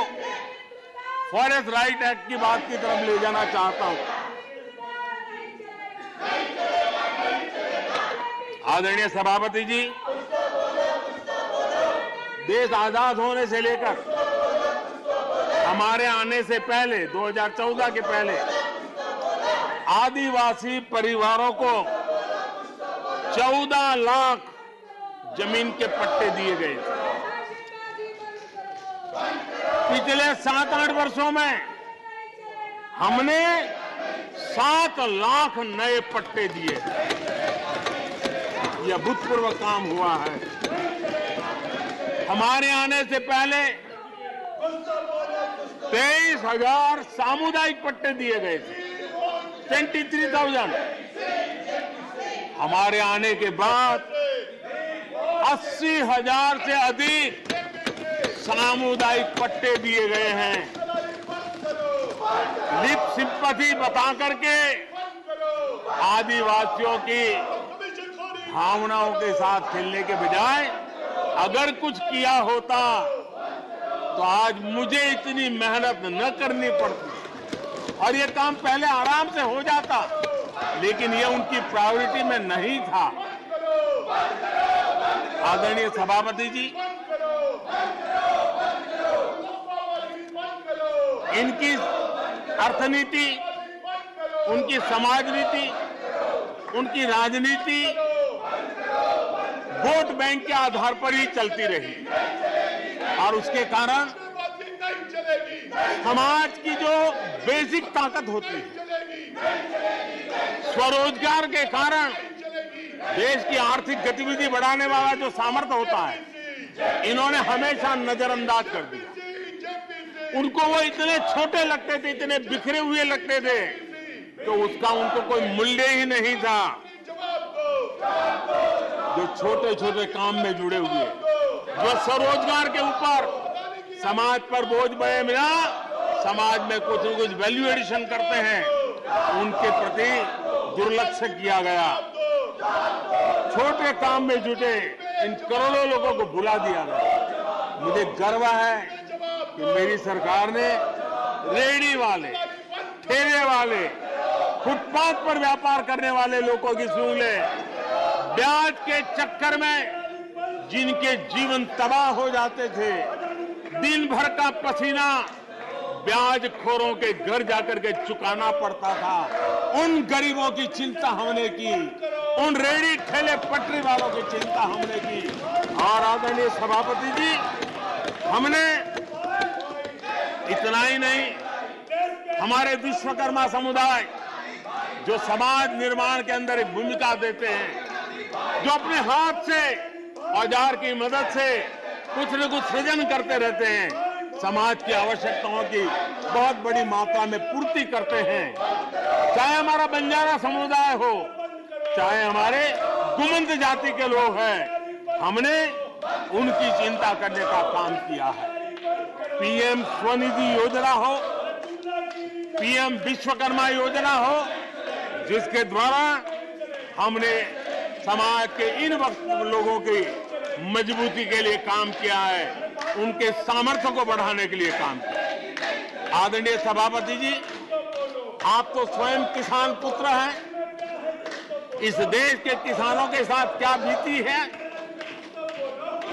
फॉरेस्ट राइट एक्ट की बात की तरफ ले जाना चाहता हूं। आदरणीय सभापति जी, देश आजाद होने से लेकर हमारे आने से पहले, 2014 के पहले, आदिवासी परिवारों को 14 लाख जमीन के पट्टे दिए गए। पिछले 7-8 वर्षों में हमने 7 लाख नए पट्टे दिए। यह अभूतपूर्व काम हुआ है। हमारे आने से पहले 23,000 सामुदायिक पट्टे दिए गए थे, 23,000। हमारे आने के बाद 80,000 से अधिक सामुदायिक पट्टे दिए गए हैं। लिप सिंपैथी बता करके आदिवासियों की भावनाओं के साथ खेलने के बजाय अगर कुछ किया होता तो आज मुझे इतनी मेहनत न करनी पड़ती और ये काम पहले आराम से हो जाता, लेकिन ये उनकी प्रायोरिटी में नहीं था। आदरणीय सभापति जी, इनकी अर्थनीति, उनकी समाज नीति, उनकी राजनीति वोट बैंक के आधार पर ही चलती रही और उसके कारण समाज की जो बेसिक ताकत होती है, स्वरोजगार के कारण देश की आर्थिक गतिविधि बढ़ाने वाला जो सामर्थ्य होता है, इन्होंने हमेशा नजरअंदाज कर दिया। उनको वो इतने छोटे लगते थे, इतने बिखरे हुए लगते थे, तो उसका उनको कोई मूल्य ही नहीं था। जो छोटे छोटे काम में जुड़े हुए, जो स्वरोजगार के ऊपर समाज पर बोझ बने बिना समाज में कुछ न कुछ वैल्यू एडिशन करते हैं, उनके प्रति दुर्लक्ष्य किया गया। छोटे काम में जुटे इन करोड़ों लोगों को भुला दिया गया। मुझे गर्व है कि मेरी सरकार ने रेहड़ी वाले, ठेले वाले, फुटपाथ पर व्यापार करने वाले लोगों की सुन ले, ब्याज के चक्कर में जिनके जीवन तबाह हो जाते थे, दिन भर का पसीना ब्याजखोरों के घर जाकर के चुकाना पड़ता था, उन गरीबों की चिंता हमने की, उन रेहड़ी ठेले पटरी वालों की चिंता हमने की। और आदरणीय सभापति जी, हमने इतना ही नहीं, हमारे विश्वकर्मा समुदाय जो समाज निर्माण के अंदर एक भूमिका देते हैं, जो अपने हाथ से औजार की मदद से कुछ न कुछ सृजन करते रहते हैं, समाज की आवश्यकताओं की बहुत बड़ी मात्रा में पूर्ति करते हैं। चाहे हमारा बंजारा समुदाय हो, चाहे हमारे गुमंत जाति के लोग हैं, हमने उनकी चिंता करने का काम किया है। पीएम स्वनिधि योजना हो, पीएम विश्वकर्मा योजना हो, जिसके द्वारा हमने समाज के इन लोगों की मजबूती के लिए काम किया है, उनके सामर्थ्य को बढ़ाने के लिए काम किया। आदरणीय सभापति जी, आप तो स्वयं किसान पुत्र हैं। इस देश के किसानों के साथ क्या बीती है,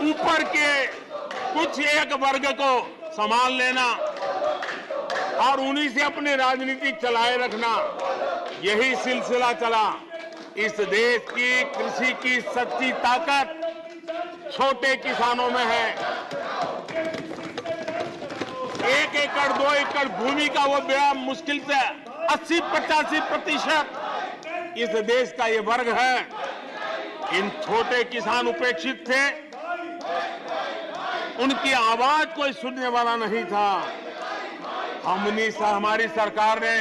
ऊपर के कुछ एक वर्ग को संभाल लेना और उन्हीं से अपनी राजनीति चलाए रखना, यही सिलसिला चला। इस देश की कृषि की सच्ची ताकत छोटे किसानों में है। 1 एकड़ 2 एकड़ भूमि का वो बड़ा मुश्किल से 80-85% इस देश का ये वर्ग है। इन छोटे किसान उपेक्षित थे, उनकी आवाज कोई सुनने वाला नहीं था। हमारी सरकार ने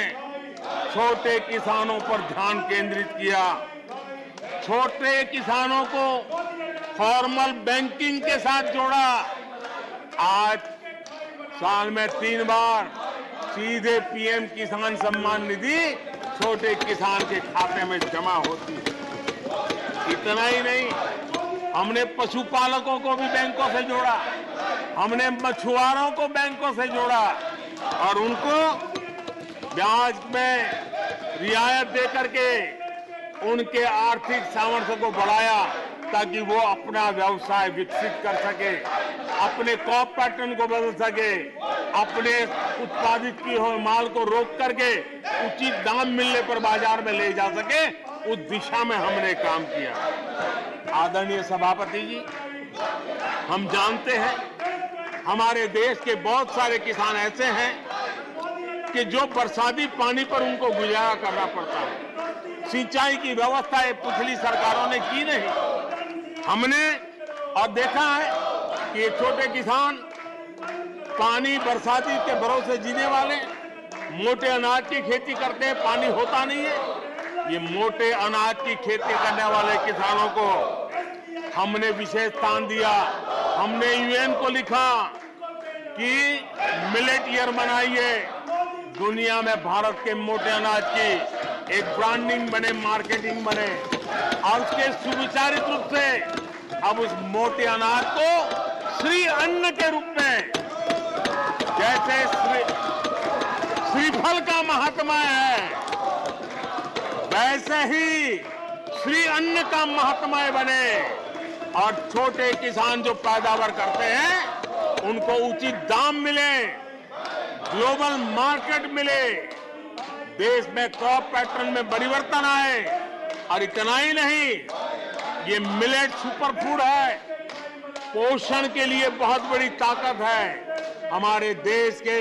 छोटे किसानों पर ध्यान केंद्रित किया, छोटे किसानों को फॉर्मल बैंकिंग के साथ जोड़ा। आज साल में 3 बार सीधे पीएम किसान सम्मान निधि छोटे किसान के खाते में जमा होती है। इतना ही नहीं, हमने पशुपालकों को भी बैंकों से जोड़ा, हमने मछुआरों को बैंकों से जोड़ा और उनको ब्याज में रियायत देकर के उनके आर्थिक सामर्थ्य को बढ़ाया, ताकि वो अपना व्यवसाय विकसित कर सके, अपने क्रॉप पैटर्न को बदल सके, अपने उत्पादित किए हुए माल को रोक करके उचित दाम मिलने पर बाजार में ले जा सके। उस दिशा में हमने काम किया। आदरणीय सभापति जी, हम जानते हैं हमारे देश के बहुत सारे किसान ऐसे हैं कि जो बरसाती पानी पर उनको गुजारा करना पड़ता है। सिंचाई की व्यवस्था ये पिछली सरकारों ने की नहीं। हमने और देखा है कि ये छोटे किसान पानी बरसाती के भरोसे जीने वाले मोटे अनाज की खेती करते हैं, पानी होता नहीं है। ये मोटे अनाज की खेती करने वाले किसानों को हमने विशेष स्थान दिया। हमने यूएन को लिखा कि मिलेट ईयर मनाइए, दुनिया में भारत के मोटे अनाज की एक ब्रांडिंग बने, मार्केटिंग बने और उसके सुविचारित रूप से अब उस मोटे अनाज को श्री अन्न के रूप में, जैसे श्रीफल का महात्मा है, वैसे ही श्री अन्न का महात्मा बने। और छोटे किसान जो पैदावार करते हैं उनको उचित दाम मिले, ग्लोबल मार्केट मिले, देश में क्रॉप पैटर्न में परिवर्तन आए। और इतना ही नहीं, ये मिलेट सुपरफूड है, पोषण के लिए बहुत बड़ी ताकत है। हमारे देश के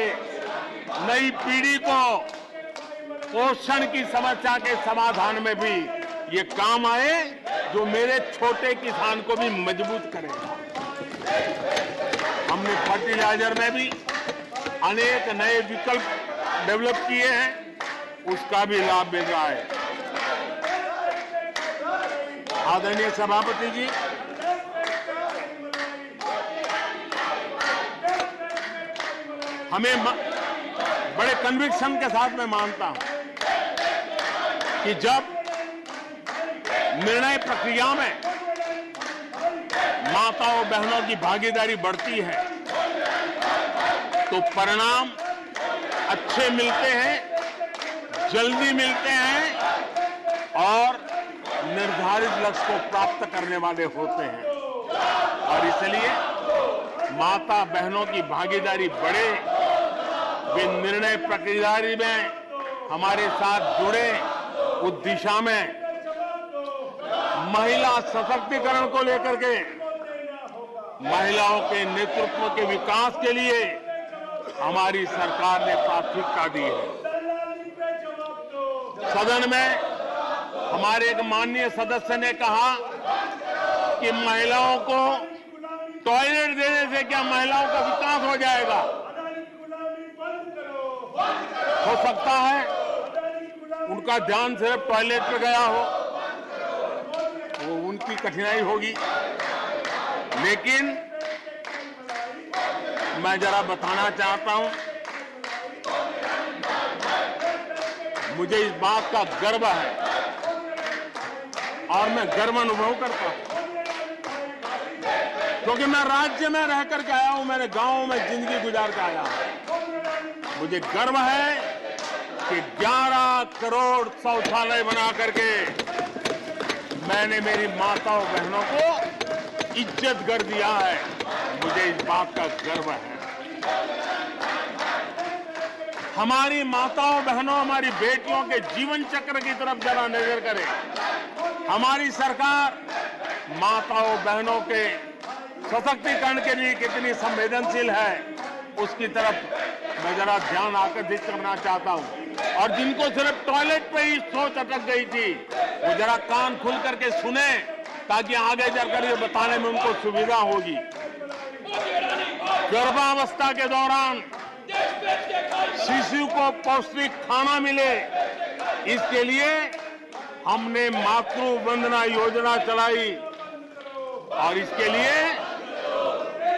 नई पीढ़ी को पोषण की समस्या के समाधान में भी ये काम आए, जो मेरे छोटे किसान को भी मजबूत करेगा। हमने फर्टिलाइजर में भी अनेक नए विकल्प डेवलप किए हैं, उसका भी लाभ मिल रहा है। आदरणीय सभापति जी, हमें बड़े कन्विक्शन के साथ मैं मानता हूं कि जब निर्णय प्रक्रिया में माताओं बहनों की भागीदारी बढ़ती है तो परिणाम अच्छे मिलते हैं, जल्दी मिलते हैं और निर्धारित लक्ष्य को प्राप्त करने वाले होते हैं। और इसलिए माता बहनों की भागीदारी बढ़े, वे निर्णय प्रक्रिया में हमारे साथ जुड़े, उस दिशा में महिला सशक्तिकरण को लेकर के, महिलाओं के नेतृत्व के विकास के लिए हमारी सरकार ने प्राथमिकता दी है। सदन में हमारे एक माननीय सदस्य ने कहा कि महिलाओं को टॉयलेट देने से क्या महिलाओं का विकास हो जाएगा? हो सकता है उनका ध्यान सिर्फ टॉयलेट पे गया हो, वो उनकी कठिनाई होगी। लेकिन मैं जरा बताना चाहता हूं, मुझे इस बात का गर्व है और मैं गर्व अनुभव करता हूं, क्योंकि मैं राज्य में रह करके आया हूं, मैंने गांव में जिंदगी गुजार के आया हूं। मुझे गर्व है कि 11 करोड़ शौचालय बना करके मैंने मेरी माताओं बहनों को इज्जत कर दिया है। मुझे इस बात का गर्व है। हमारी माताओं बहनों, हमारी बेटियों के जीवन चक्र की तरफ जरा नजर करें। हमारी सरकार माताओं बहनों के सशक्तिकरण के लिए कितनी संवेदनशील है, उसकी तरफ मैं जरा ध्यान आकर्षित करना चाहता हूं। और जिनको सिर्फ टॉयलेट पे ही सोच अटक गई थी, वो जरा कान खुल करके सुने, ताकि आगे जाकर ये बताने में उनको सुविधा होगी। गर्भावस्था के दौरान शिशु को पौष्टिक खाना मिले, इसके लिए हमने मातृ वंदना योजना चलाई। और इसके लिए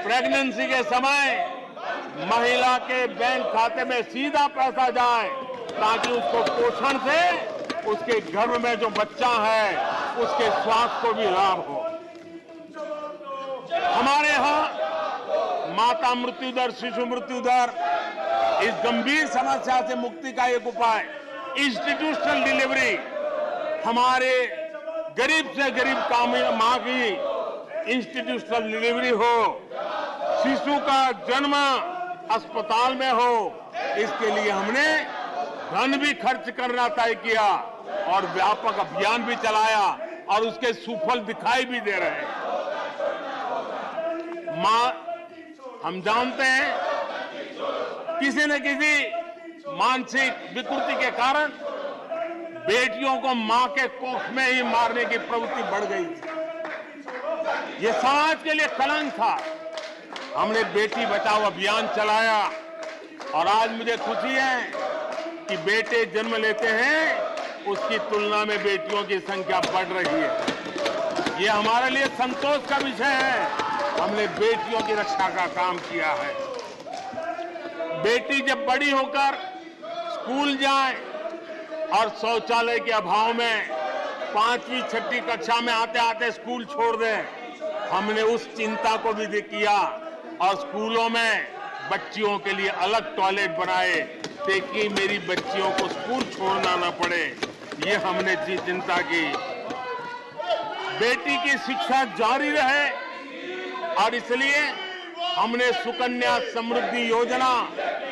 प्रेगनेंसी के समय महिला के बैंक खाते में सीधा पैसा जाए, ताकि उसको पोषण से उसके गर्भ में जो बच्चा है उसके स्वास्थ्य को भी लाभ हो। हमारे यहां माता मृत्यु दर, शिशु मृत्यु दर, इस गंभीर समस्या से मुक्ति का एक उपाय इंस्टीट्यूशनल डिलीवरी। हमारे गरीब से गरीब मां की इंस्टीट्यूशनल डिलीवरी हो, शिशु का जन्म अस्पताल में हो, इसके लिए हमने धन भी खर्च करना तय किया और व्यापक अभियान भी चलाया और उसके सुफल दिखाई भी दे रहे हैं। हम जानते हैं किसी न किसी मानसिक विकृति के कारण बेटियों को मां के कोख में ही मारने की प्रवृत्ति बढ़ गई थी। ये समाज के लिए कलंक था। हमने बेटी बचाओ अभियान चलाया और आज मुझे खुशी है कि बेटे जन्म लेते हैं, उसकी तुलना में बेटियों की संख्या बढ़ रही है। ये हमारे लिए संतोष का विषय है। हमने बेटियों की रक्षा का काम किया है। बेटी जब बड़ी होकर स्कूल जाए और शौचालय के अभाव में 5वीं 6वीं कक्षा में आते आते स्कूल छोड़ दें, हमने उस चिंता को भी किया और स्कूलों में बच्चियों के लिए अलग टॉयलेट बनाए, ताकि मेरी बच्चियों को स्कूल छोड़ना न पड़े। ये हमने चिंता की। बेटी की शिक्षा जारी रहे और इसलिए हमने सुकन्या समृद्धि योजना,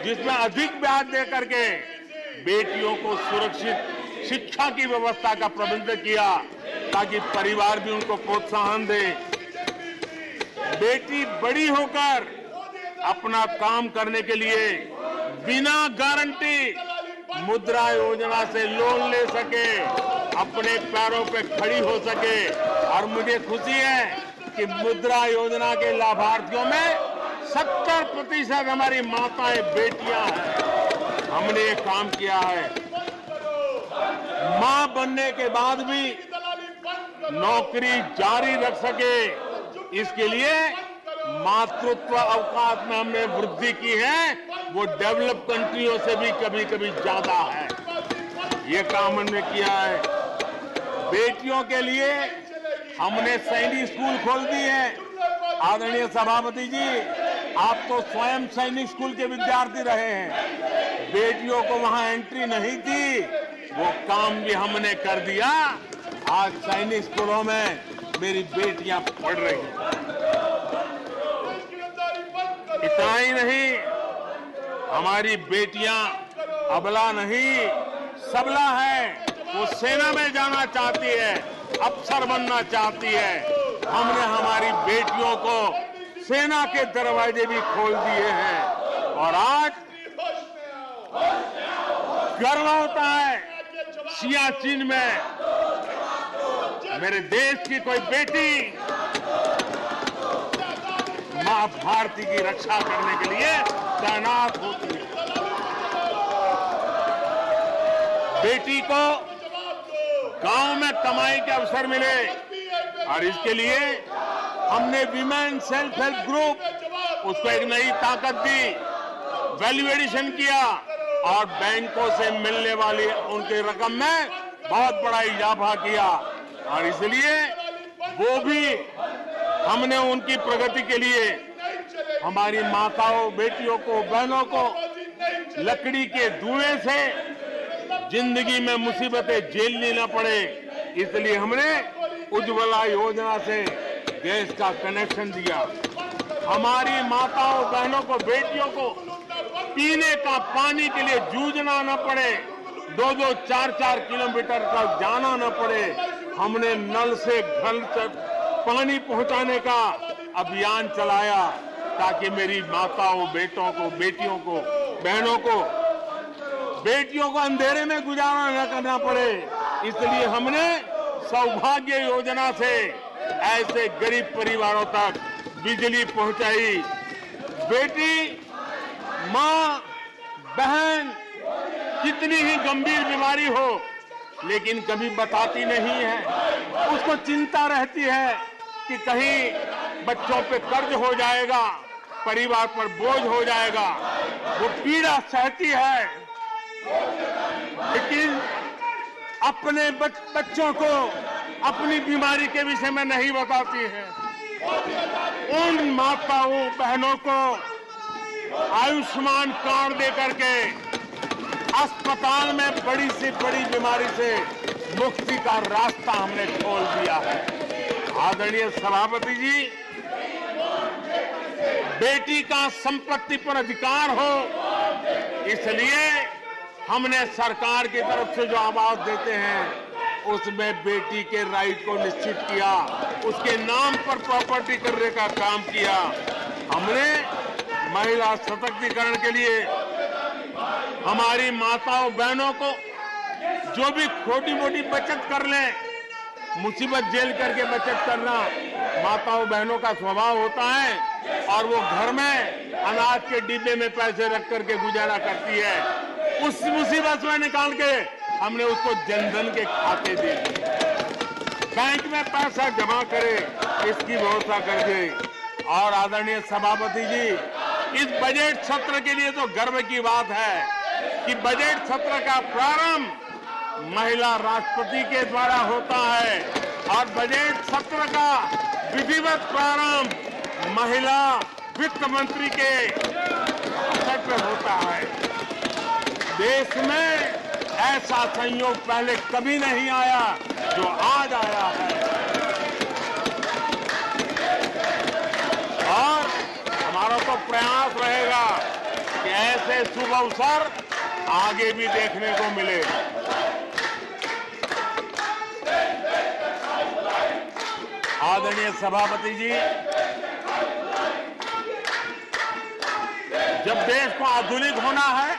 जिसमें अधिक ब्याज दे करके बेटियों को सुरक्षित शिक्षा की व्यवस्था का प्रबंध किया ताकि परिवार भी उनको प्रोत्साहन दे। बेटी बड़ी होकर अपना काम करने के लिए बिना गारंटी मुद्रा योजना से लोन ले सके, अपने पैरों पे खड़ी हो सके। और मुझे खुशी है कि मुद्रा योजना के लाभार्थियों में 70% हमारी माताएं बेटियां हैं। हमने ये काम किया है। मां बनने के बाद भी नौकरी जारी रख सके, इसके लिए मातृत्व अवकाश में हमने वृद्धि की है, वो डेवलप कंट्रियों से भी कभी कभी ज्यादा है। ये काम हमने किया है। बेटियों के लिए हमने सैनिक स्कूल खोल दिए हैं। आदरणीय सभापति जी, आप तो स्वयं सैनिक स्कूल के विद्यार्थी रहे हैं, बेटियों को वहां एंट्री नहीं थी, वो काम भी हमने कर दिया। आज सैनिक स्कूलों में मेरी बेटियां पढ़ रही हैं। इतना ही नहीं, हमारी बेटियां अबला नहीं सबला है। वो सेना में जाना चाहती है, अफसर बनना चाहती है। हमने हमारी बेटियों को सेना के दरवाजे भी खोल दिए हैं और आज गर्व होता है सियाचिन में मेरे देश की कोई बेटी मां भारती की रक्षा करने के लिए तैनात होती है। बेटी को गांव में कमाई के अवसर मिले और इसके लिए हमने विमेन सेल्फ हेल्प ग्रुप, उसको एक नई ताकत दी, वैल्यू एडिशन किया और बैंकों से मिलने वाली उनकी रकम में बहुत बड़ा इजाफा किया। और इसलिए वो भी हमने उनकी प्रगति के लिए हमारी माताओं, बेटियों को, बहनों को लकड़ी के धुएं से जिंदगी में मुसीबतें झेलनी न पड़े, इसलिए हमने उज्ज्वला योजना से गैस का कनेक्शन दिया। हमारी माताओं, बहनों को, बेटियों को पीने का पानी के लिए जूझना न पड़े, 2-2, 4-4 किलोमीटर तक जाना न पड़े। हमने नल से घर तक पानी पहुंचाने का अभियान चलाया ताकि मेरी माताओं, बेटों को, बेटियों को, बहनों को, बेटियों को अंधेरे में गुजारा न करना पड़े। इसलिए हमने सौभाग्य योजना से ऐसे गरीब परिवारों तक बिजली पहुंचाई। बेटी, मां, बहन कितनी ही गंभीर बीमारी हो लेकिन कभी बताती नहीं है। उसको चिंता रहती है कि कहीं बच्चों पे कर्ज हो जाएगा, परिवार पर बोझ हो जाएगा, वो पीड़ा सहती है, लेकिन अपने बच्चों को अपनी बीमारी के विषय में नहीं बताती है। उन माताओं, बहनों को आयुष्मान कार्ड दे करके अस्पताल में बड़ी से बड़ी बीमारी से मुक्ति का रास्ता हमने खोल दिया है। आदरणीय सभापति जी, बेटी का संपत्ति पर अधिकार हो, इसलिए हमने सरकार की तरफ से जो आवाज देते हैं उसमें बेटी के राइट को निश्चित किया, उसके नाम पर प्रॉपर्टी करने का काम किया। हमने महिला सशक्तिकरण के लिए हमारी माताओं, बहनों को जो भी छोटी मोटी बचत कर लें, मुसीबत झेल करके बचत करना माताओं, बहनों का स्वभाव होता है और वो घर में अनाज के डिब्बे में पैसे रख करके गुजारा करती है। उस मुसीबत में निकाल के हमने उसको जनधन के खाते दे दिए, बैंक में पैसा जमा करे, इसकी व्यवस्था कर दी। और आदरणीय सभापति जी, इस बजट सत्र के लिए तो गर्व की बात है कि बजट सत्र का प्रारंभ महिला राष्ट्रपति के द्वारा होता है और बजट सत्र का विधिवत प्रारंभ महिला वित्त मंत्री के अवसर पर होता है। देश में ऐसा संयोग पहले कभी नहीं आया जो आज आया है। प्रयास रहेगा कि ऐसे शुभ अवसर आगे भी देखने को मिले। आदरणीय सभापति जी, जब देश को आधुनिक होना है,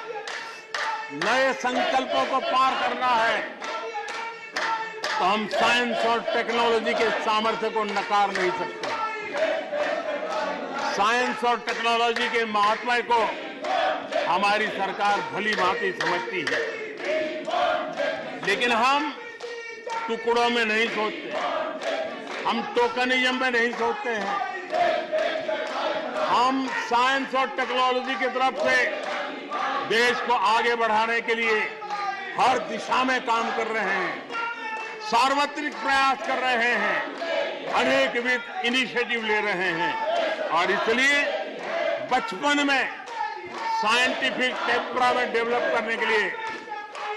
नए संकल्पों को पार करना है, तो हम साइंस और टेक्नोलॉजी के सामर्थ्य को नकार नहीं सकते। साइंस और टेक्नोलॉजी के महात्मा को हमारी सरकार भली भांति समझती है, लेकिन हम टुकड़ों में नहीं सोचते, हम टोकनिज्म में नहीं सोचते हैं। हम साइंस और टेक्नोलॉजी की तरफ से देश को आगे बढ़ाने के लिए हर दिशा में काम कर रहे हैं, सार्वत्रिक प्रयास कर रहे हैं, अनेकविध इनिशिएटिव ले रहे हैं। और इसलिए बचपन में साइंटिफिक टेम्परामेंट डेवलप करने के लिए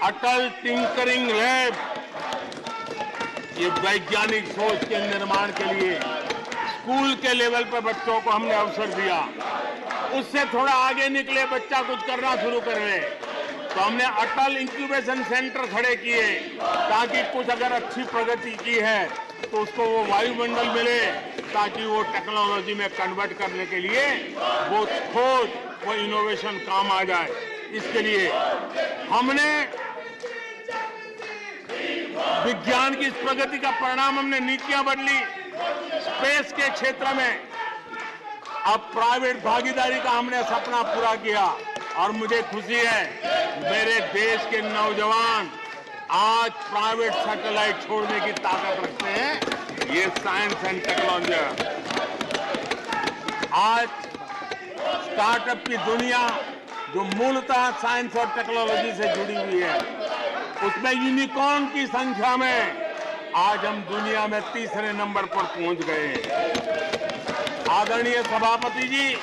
अटल टिंकरिंग लैब, ये वैज्ञानिक सोच के निर्माण के लिए स्कूल के लेवल पर बच्चों को हमने अवसर दिया। उससे थोड़ा आगे निकले, बच्चा कुछ करना शुरू कर ले, तो हमने अटल इंक्यूबेशन सेंटर खड़े किए, ताकि कुछ अगर अच्छी प्रगति की है तो उसको वो वायुमंडल मिले, ताकि वो टेक्नोलॉजी में कन्वर्ट करने के लिए वो खोज, वो इनोवेशन काम आ जाए। इसके लिए हमने विज्ञान की इस प्रगति का परिणाम, हमने नीतियां बदली। स्पेस के क्षेत्र में अब प्राइवेट भागीदारी का हमने सपना पूरा किया, और मुझे खुशी है मेरे देश के नौजवान आज प्राइवेट सैटेलाइट छोड़ने की ताकत रखते हैं। ये साइंस एंड टेक्नोलॉजी। आज स्टार्टअप की दुनिया जो मूलतः साइंस और टेक्नोलॉजी से जुड़ी हुई है, उसमें यूनिकॉर्न की संख्या में आज हम दुनिया में तीसरे नंबर पर पहुंच गए हैं। आदरणीय सभापति जी,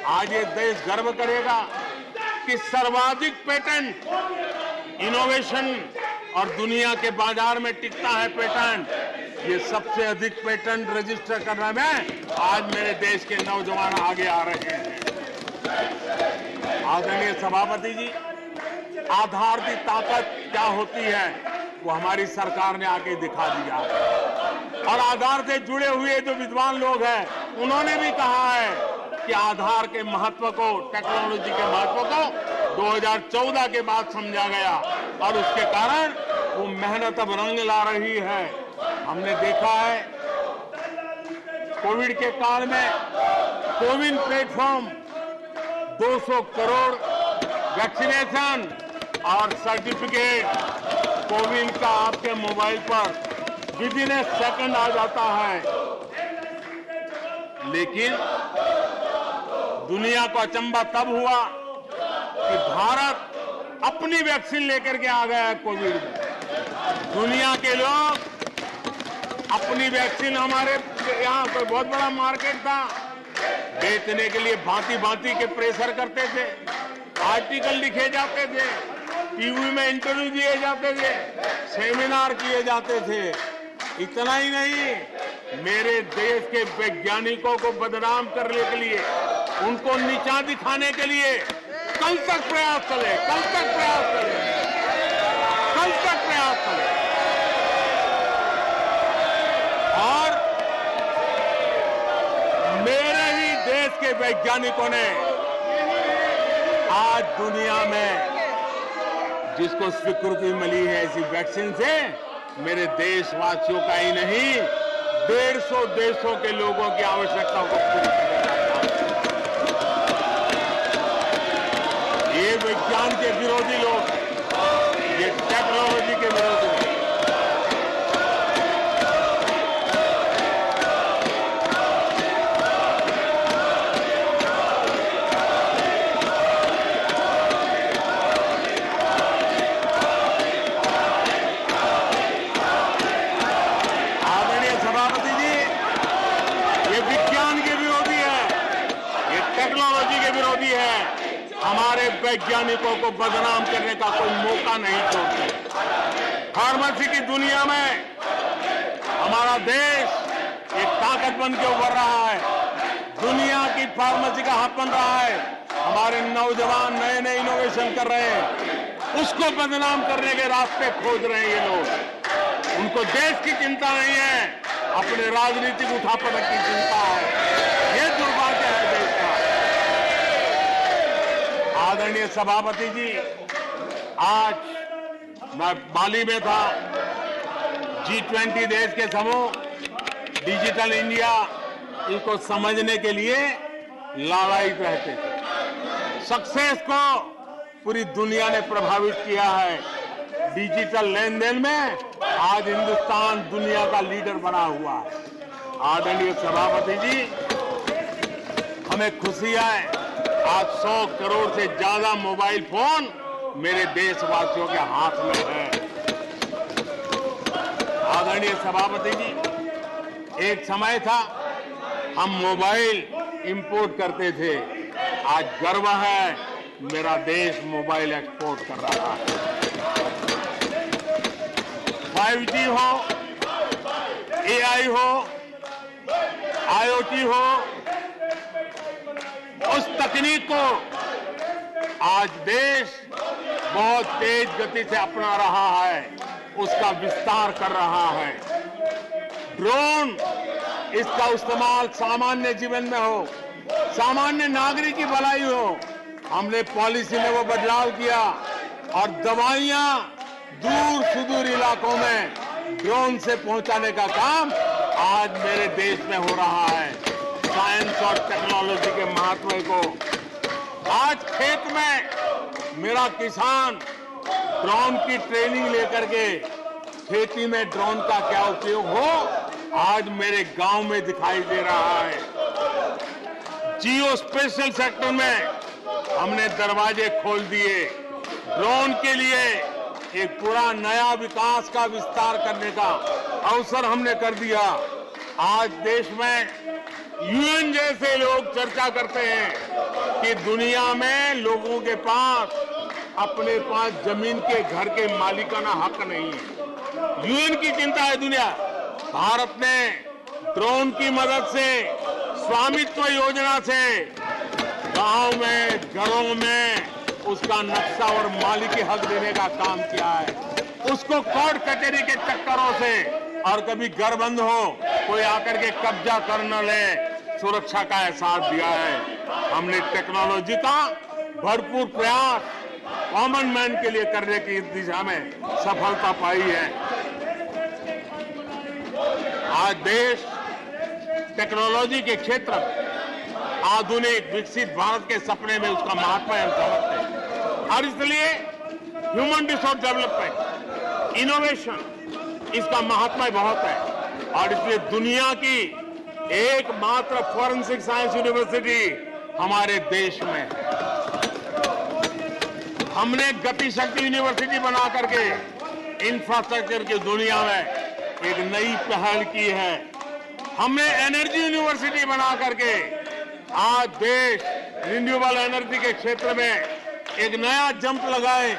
आज ये देश गर्व करेगा कि सर्वाधिक पेटेंट इनोवेशन और दुनिया के बाजार में टिकता है पेटेंट, ये सबसे अधिक पेटेंट रजिस्टर करने में आज मेरे देश के नौजवान आगे आ रहे हैं। आदरणीय सभापति जी, आधार की ताकत क्या होती है वो हमारी सरकार ने आके दिखा दिया, और आधार से जुड़े हुए जो विद्वान लोग हैं उन्होंने भी कहा है कि आधार के महत्व को, टेक्नोलॉजी के महत्व को 2014 के बाद समझा गया, और उसके कारण वो मेहनत अब रंग ला रही है। हमने देखा है कोविड के काल में कोविन प्लेटफॉर्म 200 करोड़ वैक्सीनेशन और सर्टिफिकेट कोविन का आपके मोबाइल पर विदिन ए सेकंड आ जाता है। लेकिन दुनिया को अचंभा तब हुआ कि भारत अपनी वैक्सीन लेकर के आ गया है कोविड में। दुनिया के लोग अपनी वैक्सीन, हमारे यहाँ पर बहुत बड़ा मार्केट था, बेचने के लिए भांति भांति के प्रेशर करते थे, आर्टिकल लिखे जाते थे, टीवी में इंटरव्यू दिए जाते थे, सेमिनार किए जाते थे। इतना ही नहीं, मेरे देश के वैज्ञानिकों को बदनाम करने के लिए, उनको नीचा दिखाने के लिए कल तक प्रयास चले, कल तक प्रयास चले, कल तक प्रयास चले। और मेरे ही देश के वैज्ञानिकों ने आज दुनिया में जिसको स्वीकृति मिली है ऐसी वैक्सीन से, मेरे देशवासियों का ही नहीं 150 देशों के लोगों की आवश्यकताओं को पूरी करना चाहता है। ये विज्ञान के विरोधी लोग, ये टेक्नोलॉजी के विरोधी लोग, हमारे वैज्ञानिकों को बदनाम करने का कोई मौका नहीं छोड़ते। फार्मेसी की दुनिया में हमारा देश एक ताकत बन के उभर रहा है। दुनिया की फार्मेसी का हब बन रहा है। हमारे नौजवान नए नए इनोवेशन कर रहे हैं, उसको बदनाम करने के रास्ते खोज रहे हैं ये लोग। उनको देश की चिंता नहीं है, अपने राजनीतिक उठापटक की चिंता है। ये दुर्भाग्य है देश का। आदरणीय सभापति जी, आज मैं बाली में था। G20 देश के समूह डिजिटल इंडिया इसको समझने के लिए लालायित रहते थे। सक्सेस को पूरी दुनिया ने प्रभावित किया है। डिजिटल लेन देन में आज हिंदुस्तान दुनिया का लीडर बना हुआ है। आदरणीय सभापति जी, हमें खुशी है आज 100 करोड़ से ज्यादा मोबाइल फोन मेरे देशवासियों के हाथ में है। आदरणीय सभापति जी, एक समय था हम मोबाइल इंपोर्ट करते थे। आज गर्व है मेरा देश मोबाइल एक्सपोर्ट कर रहा है। 5G हो, AI हो, IoT हो, उस तकनीक को आज देश बहुत तेज गति से अपना रहा है, उसका विस्तार कर रहा है। ड्रोन, इसका इस्तेमाल सामान्य जीवन में हो, सामान्य नागरिक की भलाई हो। हमने पॉलिसी में वो बदलाव किया और दवाइयां दूर सुदूर इलाकों में ड्रोन से पहुंचाने का काम आज मेरे देश में हो रहा है। साइंस और टेक्नोलॉजी के महत्व को आज खेत में मेरा किसान ड्रोन की ट्रेनिंग लेकर के खेती में ड्रोन का क्या उपयोग हो, आज मेरे गांव में दिखाई दे रहा है। जियो स्पेशल सेक्टर में हमने दरवाजे खोल दिए। ड्रोन के लिए एक पूरा नया विकास का विस्तार करने का अवसर हमने कर दिया। आज देश में यूएन जैसे लोग चर्चा करते हैं कि दुनिया में लोगों के पास अपने पास जमीन के घर के मालिकाना हक नहीं है। यूएन की चिंता है दुनिया। भारत ने ड्रोन की मदद से, स्वामित्व योजना से गांव में, घरों में उसका नक्शा और मालिकी हक देने का काम किया है। उसको कोर्ट कचहरी के चक्करों से और कभी घर बंद हो, कोई आकर के कब्जा कर न ले, सुरक्षा का एहसास दिया है। हमने टेक्नोलॉजी का भरपूर प्रयास कॉमन मैन के लिए करने की दिशा में सफलता पाई है। आज देश टेक्नोलॉजी के क्षेत्र में आधुनिक विकसित भारत के सपने में उसका महत्व हम समझते हैं और इसलिए ह्यूमन रिसोर्स डेवलपमेंट, इनोवेशन, इसका महत्व बहुत है। और इसलिए दुनिया की एकमात्र फॉरेंसिक साइंस यूनिवर्सिटी हमारे देश में है। हमने गति शक्ति यूनिवर्सिटी बना करके इंफ्रास्ट्रक्चर की दुनिया में एक नई पहल की है। हमने एनर्जी यूनिवर्सिटी बना करके आज देश रिन्यूएबल एनर्जी के क्षेत्र में एक नया जंप लगाए।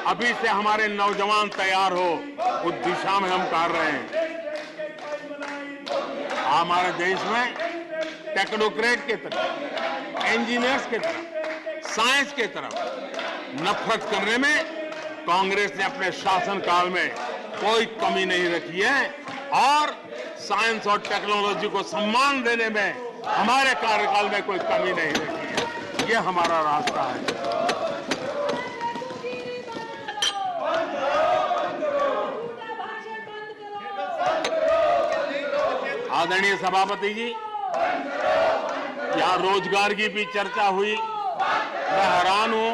अभी से हमारे नौजवान तैयार हो, उस दिशा में हम कर रहे हैं। हमारे देश में टेक्नोक्रेट की तरफ, इंजीनियर्स की तरफ, साइंस की तरफ नफरत करने में कांग्रेस ने अपने शासनकाल में कोई कमी नहीं रखी है और साइंस और टेक्नोलॉजी को सम्मान देने में हमारे कार्यकाल में कोई कमी नहीं रखी है। ये हमारा रास्ता है। आदरणीय सभापति जी, यहाँ रोजगार की भी चर्चा हुई। मैं हैरान हूं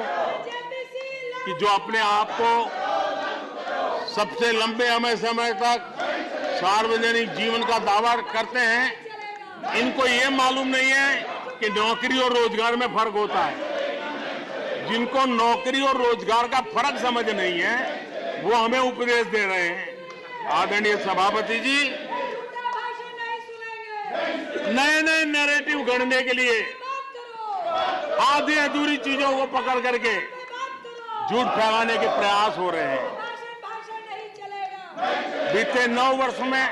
कि जो अपने आप को सबसे लंबे समय तक सार्वजनिक जीवन का दावा करते हैं, इनको ये मालूम नहीं है कि नौकरी और रोजगार में फर्क होता है। जिनको नौकरी और रोजगार का फर्क समझ नहीं है, वो हमें उपदेश दे रहे हैं। आदरणीय सभापति जी, नए नए नैरेटिव गढ़ने के लिए आधी अधूरी चीजों को पकड़ करके झूठ फैलाने के प्रयास हो रहे हैं। बीते 9 वर्ष में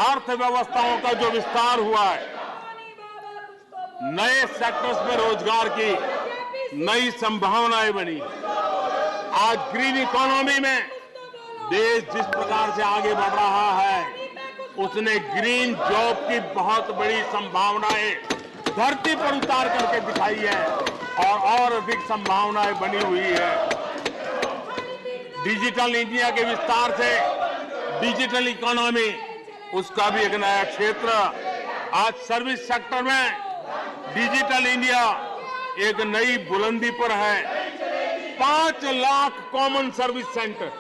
अर्थव्यवस्थाओं का जो विस्तार हुआ है, नए सेक्टर्स में रोजगार की नई संभावनाएं बनी। आज ग्रीन इकोनॉमी में देश जिस प्रकार से आगे बढ़ रहा है, उसने ग्रीन जॉब की बहुत बड़ी संभावनाएं धरती पर उतार करके दिखाई है और अधिक संभावनाएं बनी हुई है। डिजिटल इंडिया के विस्तार से डिजिटल इकोनॉमी, उसका भी एक नया क्षेत्र। आज सर्विस सेक्टर में डिजिटल इंडिया एक नई बुलंदी पर है। 5 लाख कॉमन सर्विस सेंटर,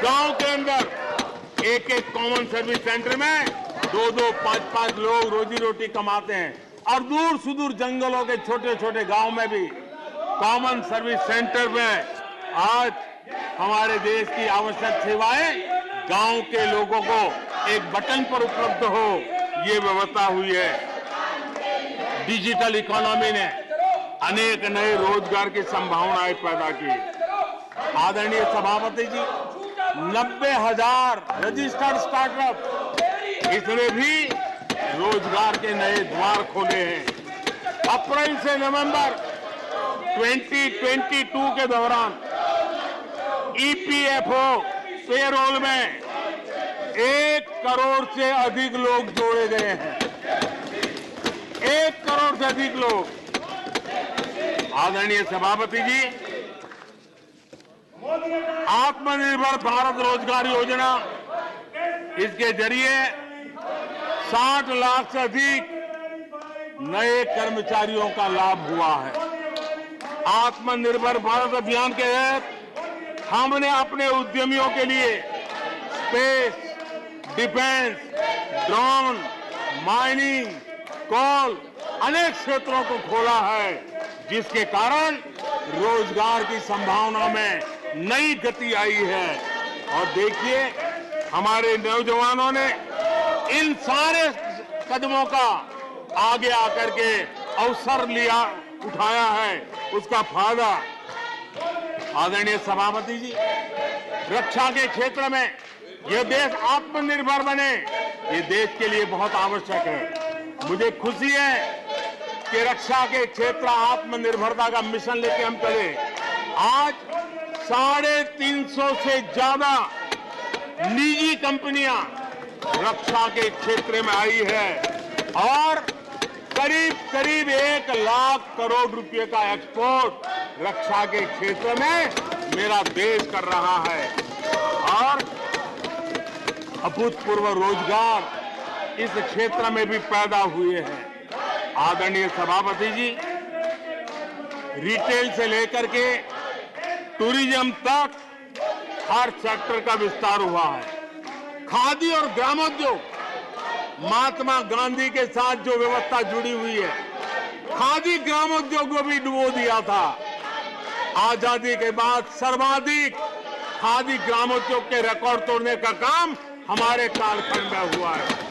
गांव के अंदर एक कॉमन सर्विस सेंटर में 2-2, 5-5 लोग रोजी रोटी कमाते हैं। और दूर सुदूर जंगलों के छोटे छोटे गांव में भी कॉमन सर्विस सेंटर में आज हमारे देश की आवश्यक सेवाएं गांव के लोगों को एक बटन पर उपलब्ध हो, ये व्यवस्था हुई है। डिजिटल इकोनॉमी ने अनेक नए रोजगार की संभावनाएं पैदा की। आदरणीय सभापति जी, 90,000 रजिस्टर्ड स्टार्टअप, इसने भी रोजगार के नए द्वार खोले हैं। अप्रैल से नवंबर 2022 के दौरान ईपीएफओ पेरोल में 1 करोड़ से अधिक लोग जोड़े गए हैं। 1 करोड़ से अधिक लोग। आदरणीय सभापति जी, आत्मनिर्भर भारत रोजगार योजना, इसके जरिए 60 लाख से अधिक नए कर्मचारियों का लाभ हुआ है। आत्मनिर्भर भारत अभियान के तहत हमने अपने उद्यमियों के लिए स्पेस, डिफेंस, ड्रोन, माइनिंग, कोल, अनेक क्षेत्रों को खोला है, जिसके कारण रोजगार की संभावना में नई गति आई है। और देखिए, हमारे नौजवानों ने इन सारे कदमों का आगे आकर के अवसर लिया, उठाया है, उसका फायदा। आदरणीय सभापति जी, रक्षा के क्षेत्र में यह देश आत्मनिर्भर बने, ये देश के लिए बहुत आवश्यक है। मुझे खुशी है कि रक्षा के क्षेत्र आत्मनिर्भरता का मिशन लेके हम चले। आज 350 से ज्यादा निजी कंपनियां रक्षा के क्षेत्र में आई है और करीब करीब 1 लाख करोड़ रुपए का एक्सपोर्ट रक्षा के क्षेत्र में मेरा देश कर रहा है। और अभूतपूर्व रोजगार इस क्षेत्र में भी पैदा हुए हैं। आदरणीय सभापति जी, रिटेल से लेकर के टूरिज्म तक हर सेक्टर का विस्तार हुआ है। खादी और ग्रामोद्योग, महात्मा गांधी के साथ जो व्यवस्था जुड़ी हुई है, खादी ग्रामोद्योग को भी डुबो दिया था। आजादी के बाद सर्वाधिक खादी ग्रामोद्योग के रिकॉर्ड तोड़ने का काम हमारे कालखंड में हुआ है।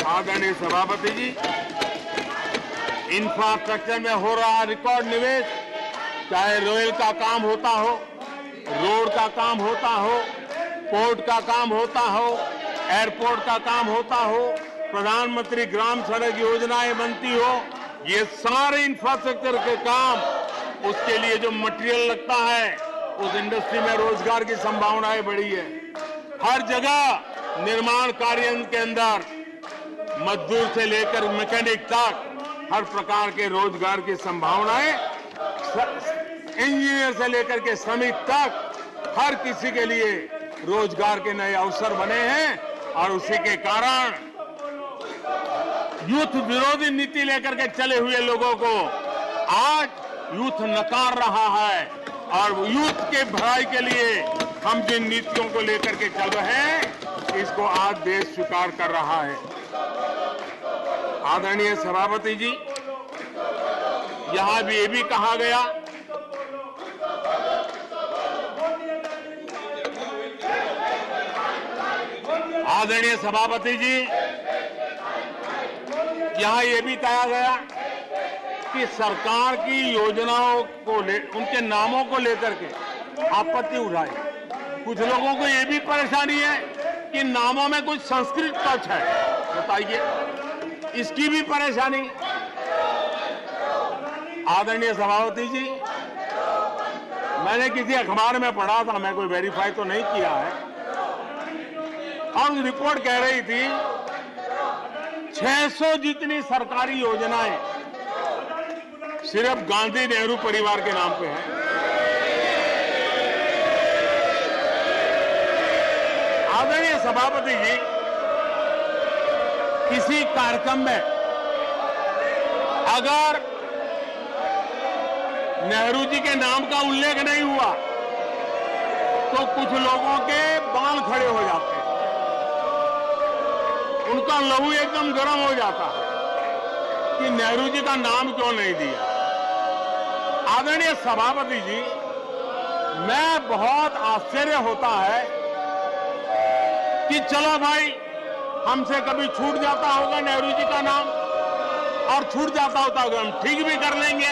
आदरणीय सभापति जी, इंफ्रास्ट्रक्चर में हो रहा रिकॉर्ड निवेश, चाहे रेल का काम होता हो, रोड का काम होता हो, पोर्ट का काम होता हो, एयरपोर्ट का काम होता हो, प्रधानमंत्री ग्राम सड़क योजनाएं बनती हो, ये सारे इंफ्रास्ट्रक्चर के काम, उसके लिए जो मटेरियल लगता है, उस इंडस्ट्री में रोजगार की संभावनाएं बढ़ी है। हर जगह निर्माण कार्य के अंदर मजदूर से लेकर मैकेनिक तक हर प्रकार के रोजगार की संभावनाएं, इंजीनियर से लेकर के श्रमिक तक हर किसी के लिए रोजगार के नए अवसर बने हैं। और उसी के कारण यूथ विरोधी नीति लेकर के चले हुए लोगों को आज यूथ नकार रहा है। और यूथ के भलाई के लिए हम जिन नीतियों को लेकर के चल रहे हैं, इसको आज देश स्वीकार कर रहा है। आदरणीय सभापति जी, यहां भी ये भी कहा गया आदरणीय सभापति जी, यहां ये भी कहा गया कि सरकार की योजनाओं को उनके नामों को लेकर के आपत्ति उठाई। कुछ लोगों को ये भी परेशानी है कि नामों में कुछ संस्कृत टच है। बताइए, इसकी भी परेशानी। आदरणीय सभापति जी, मैंने किसी अखबार में पढ़ा था, मैं कोई वेरीफाई तो नहीं किया है, और उस रिपोर्ट कह रही थी 600 जितनी सरकारी योजनाएं सिर्फ गांधी नेहरू परिवार के नाम पे है। आदरणीय सभापति जी, किसी कार्यक्रम में अगर नेहरू जी के नाम का उल्लेख नहीं हुआ तो कुछ लोगों के बाल खड़े हो जाते हैं, उनका लहू एकदम गर्म हो जाता है कि नेहरू जी का नाम क्यों नहीं दिया। आदरणीय सभापति जी, मैं बहुत आश्चर्य होता है कि चलो भाई, हमसे कभी छूट जाता होगा नेहरू जी का नाम, और छूट जाता होता होगा हम ठीक भी कर लेंगे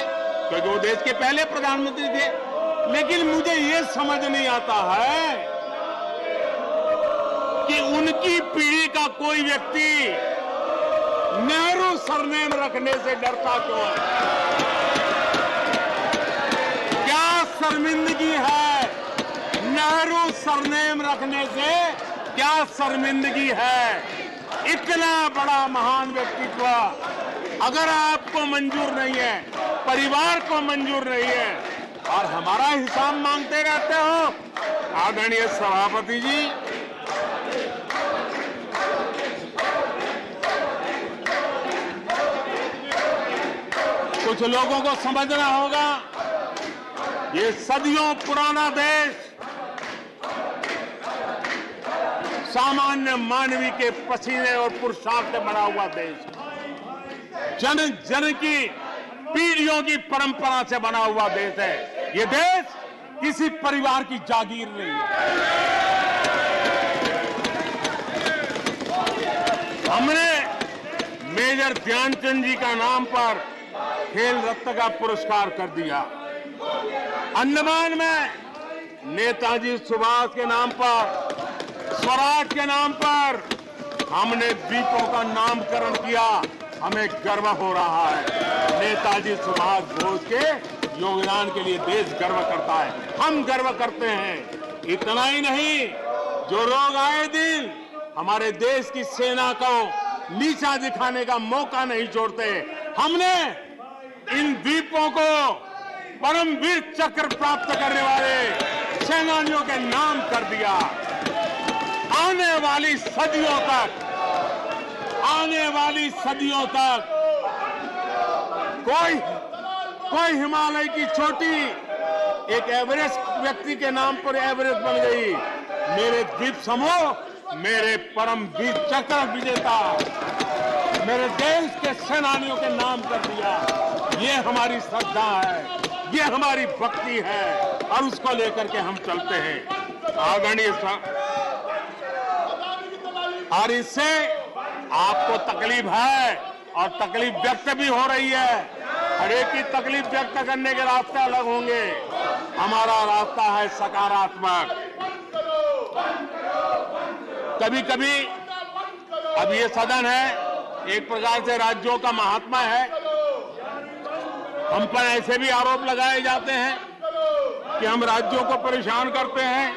क्योंकि वो देश के पहले प्रधानमंत्री थे। लेकिन मुझे ये समझ नहीं आता है कि उनकी पीढ़ी का कोई व्यक्ति नेहरू सरनेम रखने से डरता क्यों है। क्या शर्मिंदगी है नेहरू सरनेम रखने से? क्या शर्मिंदगी है? इतना बड़ा महान व्यक्तित्व अगर आपको मंजूर नहीं है, परिवार को मंजूर नहीं है, और हमारा हिसाब मांगते रहते हो। आदरणीय सभापति जी, कुछ लोगों को समझना होगा, ये सदियों पुराना देश सामान्य मानवी के पसीने और पुरुषार्थ से बना हुआ देश, जन जन की पीढ़ियों की परंपरा से बना हुआ देश है। ये देश किसी परिवार की जागीर नहीं है। हमने मेजर ध्यानचंद जी का नाम पर खेल रत्न का पुरस्कार कर दिया। अंडमान में नेताजी सुभाष के नाम पर, स्वराज के नाम पर हमने द्वीपों का नामकरण किया। हमें गर्व हो रहा है। नेताजी सुभाष बोस के योगदान के लिए देश गर्व करता है, हम गर्व करते हैं। इतना ही नहीं, जो लोग आए दिन हमारे देश की सेना को नीचा दिखाने का मौका नहीं छोड़ते, हमने इन द्वीपों को परमवीर चक्र प्राप्त करने वाले सेनानियों के नाम कर दिया। आने वाली सदियों तक कोई हिमालय की चोटी एक एवरेस्ट व्यक्ति के नाम पर एवरेस्ट बन गई। मेरे द्वीप समूह मेरे परमवीर चक्र विजेता मेरे देश के सेनानियों के नाम कर दिया। ये हमारी श्रद्धा है, ये हमारी भक्ति है, और उसको लेकर के हम चलते हैं। आदरणीय और इससे आपको तकलीफ है और तकलीफ व्यक्त भी हो रही है। हर एक की तकलीफ व्यक्त करने के रास्ते अलग होंगे। हमारा रास्ता है सकारात्मक। कभी कभी अब ये सदन है, एक प्रकार से राज्यों का महात्मा है, हम पर ऐसे भी आरोप लगाए जाते हैं कि हम राज्यों को परेशान करते हैं।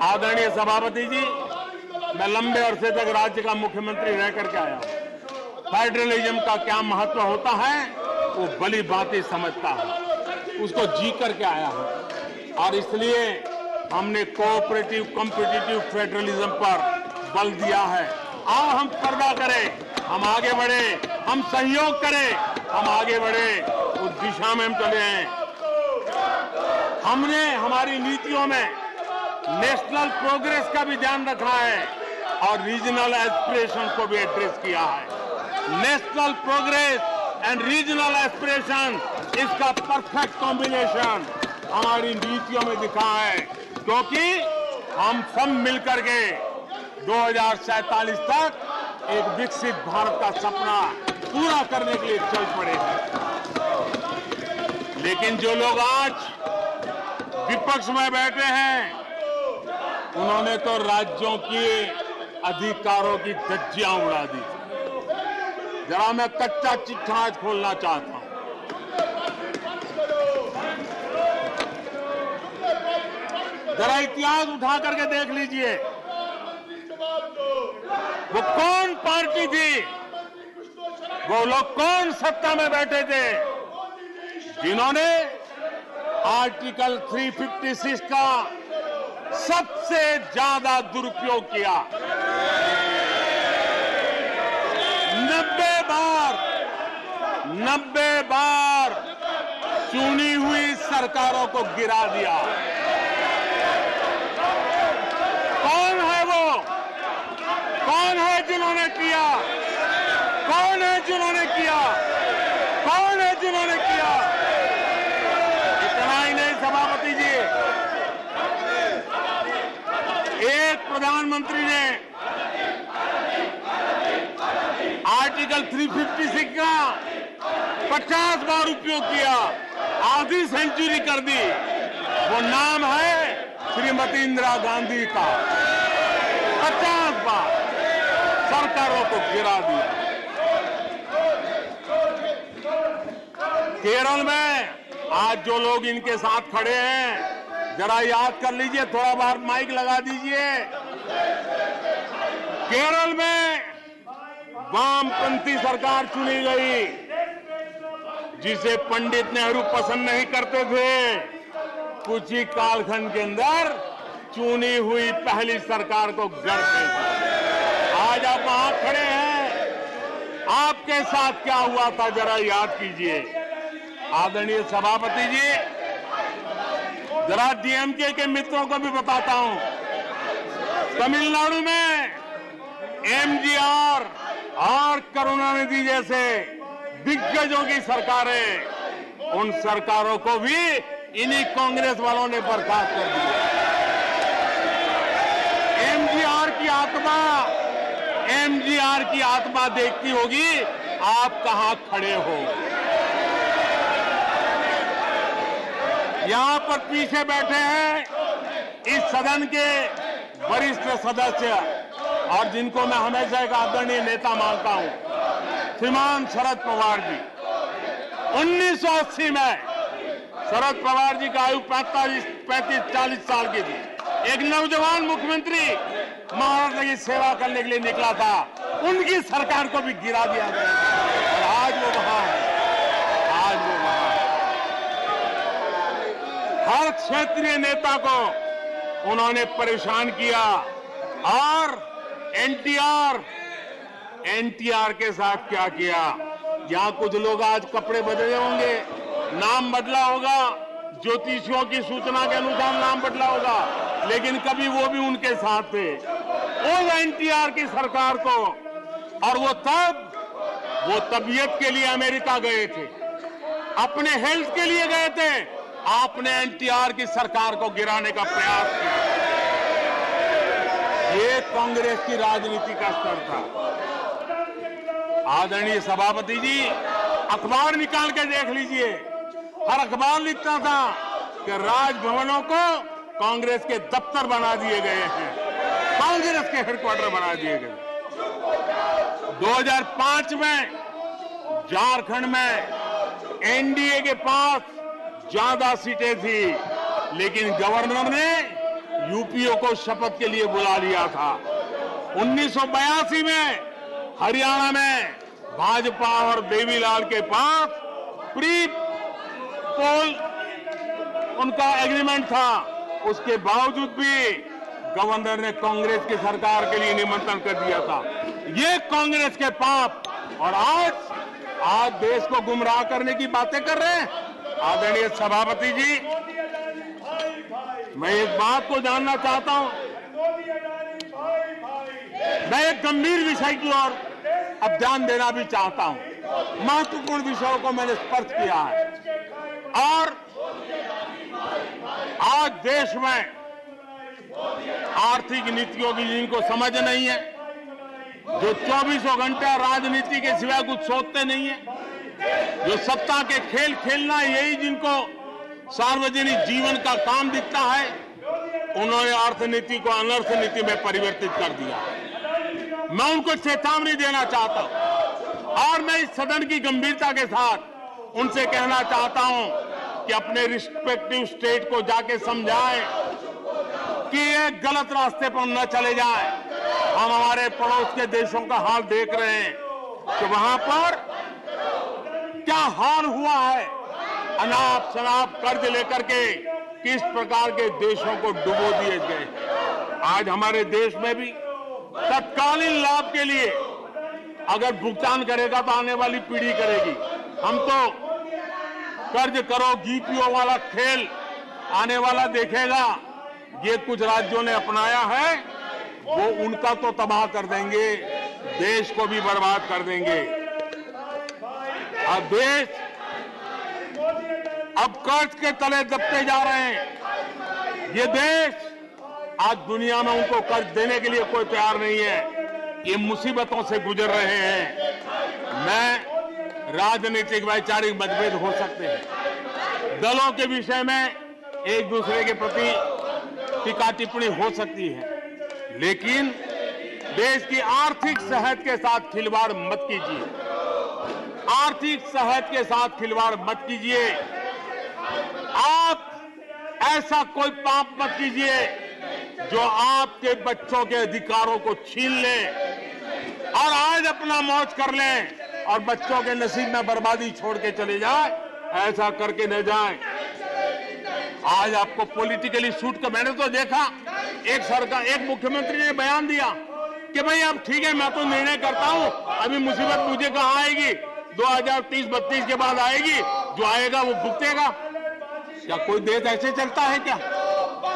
आदरणीय सभापति जी, मैं लंबे अरसे तक राज्य का मुख्यमंत्री रह करके आया हूं। फेडरलिज्म का क्या महत्व होता है वो भली भांति समझता हूं, उसको जी करके आया हूं, और इसलिए हमने कोऑपरेटिव कॉम्पिटिटिव फेडरलिज्म पर बल दिया है। आओ हम पर्दा करें, हम आगे बढ़े, हम सहयोग करें, हम आगे बढ़े, उस दिशा में हम चले हैं। हमने हमारी नीतियों में नेशनल प्रोग्रेस का भी ध्यान रखा है और रीजनल एस्पिरेशन को भी एड्रेस किया है। National progress and regional aspiration, इसका परफेक्ट कॉम्बिनेशन हमारी नीतियों में दिखा है, क्योंकि हम सब मिलकर के 2047 तक एक विकसित भारत का सपना पूरा करने के लिए चल पड़े हैं। लेकिन जो लोग आज विपक्ष में बैठे हैं, उन्होंने तो राज्यों के अधिकारों की धज्जियां उड़ा दी। जरा मैं कच्चा चिट्ठा आज खोलना चाहता हूं। इतिहास उठा करके देख लीजिए, वो कौन पार्टी थी, वो लोग कौन सत्ता में बैठे थे जिन्होंने आर्टिकल 356 का सबसे ज्यादा दुरुपयोग किया। 90 बार चुनी हुई सरकारों को गिरा दिया। कौन है वो? कौन है जिन्होंने किया? कौन है जिन्होंने किया? कौन है जिन्होंने किया? इतना ही नहीं सभापति जी, एक प्रधानमंत्री ने आर्टिकल 356 का 50 बार उपयोग किया, आधी सेंचुरी कर दी। वो नाम है श्रीमती इंदिरा गांधी का। 50 बार सरकारों को गिरा दिया। केरल में आज जो लोग इनके साथ खड़े हैं, जरा याद कर लीजिए, थोड़ा बार माइक लगा दीजिए। केरल में वामपंथी सरकार चुनी गई, जिसे पंडित नेहरू पसंद नहीं करते थे। कुछ ही कालखंड के अंदर चुनी हुई पहली सरकार को गढ़ते थे। आज आप वहां खड़े हैं, आपके साथ क्या हुआ था जरा याद कीजिए। आदरणीय सभापति जी, जरा डीएमके के मित्रों को भी बताता हूं, तमिलनाडु में एमजीआर और करुणानिधि जैसे दिग्गजों की सरकारें, उन सरकारों को भी इन्हीं कांग्रेस वालों ने बर्खास्त कर दिया। एमजीआर की आत्मा देखती होगी आप कहां खड़े हो। यहां पर पीछे बैठे हैं इस सदन के वरिष्ठ सदस्य, और जिनको मैं हमेशा एक आदरणीय नेता मानता हूं, श्रीमान शरद पवार जी। 1980 में शरद पवार जी का आयु 35-40 साल की थी। एक नौजवान मुख्यमंत्री महाराष्ट्र की सेवा करने के लिए निकला था, उनकी सरकार को भी गिरा दिया गया और आज वो वहां है। आज वो वहां है। हर क्षेत्रीय नेता को उन्होंने परेशान किया, और एनटीआर के साथ क्या किया। यहां कुछ लोग आज कपड़े बदले होंगे, नाम बदला होगा, ज्योतिषियों की सूचना के अनुसार नाम बदला होगा, लेकिन कभी वो भी उनके साथ थे। उस एनटीआर की सरकार को, और वो तबीयत के लिए अमेरिका गए थे, अपने हेल्थ के लिए गए थे। आपने एनटीआर की सरकार को गिराने का प्रयास किया। ये कांग्रेस की राजनीति का स्तर था। आदरणीय सभापति जी, अखबार निकाल के देख लीजिए, हर अखबार लिखता था कि राजभवनों को कांग्रेस के दफ्तर बना दिए गए हैं, कांग्रेस के हेडक्वार्टर बना दिए गए। 2005 में झारखंड में एनडीए के पास ज्यादा सीटें थी, लेकिन गवर्नर ने यूपीओ को शपथ के लिए बुला लिया था। 1982 में हरियाणा में भाजपा और देवीलाल के पास प्री पोल उनका एग्रीमेंट था, उसके बावजूद भी गवर्नर ने कांग्रेस की सरकार के लिए निमंत्रण कर दिया था। ये कांग्रेस के पाप, और आज देश को गुमराह करने की बातें कर रहे हैं। आदरणीय सभापति जी, मैं एक बात को जानना चाहता हूं, मैं एक गंभीर विषय की ओर अब ध्यान देना भी चाहता हूं। महत्वपूर्ण विषयों को मैंने स्पर्श किया है, और आज देश में आर्थिक नीतियों की जिनको समझ नहीं है, जो 24 घंटा राजनीति के सिवाय कुछ सोचते नहीं है, जो सत्ता के खेल खेलना यही जिनको सार्वजनिक जीवन का काम दिखता है, उन्होंने अर्थनीति को अनर्थ नीति में परिवर्तित कर दिया। मैं उनको चेतावनी देना चाहता हूं, और मैं इस सदन की गंभीरता के साथ उनसे कहना चाहता हूं कि अपने रिस्पेक्टिव स्टेट को जाके समझाएं कि ये गलत रास्ते पर न चले जाएं। हम हमारे पड़ोस के देशों का हाल देख रहे हैं कि वहां पर क्या हाल हुआ है। अनाप शनाप कर्ज लेकर के किस प्रकार के देशों को डुबो दिए गए। आज हमारे देश में भी तत्कालीन लाभ के लिए अगर भुगतान करेगा तो आने वाली पीढ़ी करेगी। हम तो कर्ज करो जीपीओ वाला खेल आने वाला देखेगा। ये कुछ राज्यों ने अपनाया है, वो उनका तो तबाह कर देंगे, देश को भी बर्बाद कर देंगे। अब देश अब कर्ज के तले दबते जा रहे हैं। ये देश आज दुनिया में उनको कर्ज देने के लिए कोई तैयार नहीं है। ये मुसीबतों से गुजर रहे हैं। मैं राजनीतिक वैचारिक मतभेद हो सकते हैं, दलों के विषय में एक दूसरे के प्रति टीका टिप्पणी हो सकती है, लेकिन देश की आर्थिक सेहत के साथ खिलवाड़ मत कीजिए। आर्थिक सेहत के साथ खिलवाड़ मत कीजिए। आप ऐसा कोई पाप मत कीजिए जो आपके बच्चों के अधिकारों को छीन ले और आज अपना मौज कर लें और बच्चों के नसीब में बर्बादी छोड़ के चले जाए। ऐसा करके न जाए। आज आपको पॉलिटिकली सूट का मैंने तो देखा, एक सरकार एक मुख्यमंत्री ने बयान दिया कि भाई अब ठीक है, मैं तो निर्णय करता हूं, अभी मुसीबत मुझे कहां आएगी, 2030-32 के बाद आएगी, जो आएगा वो भुगतेगा। क्या कोई देश ऐसे चलता है क्या?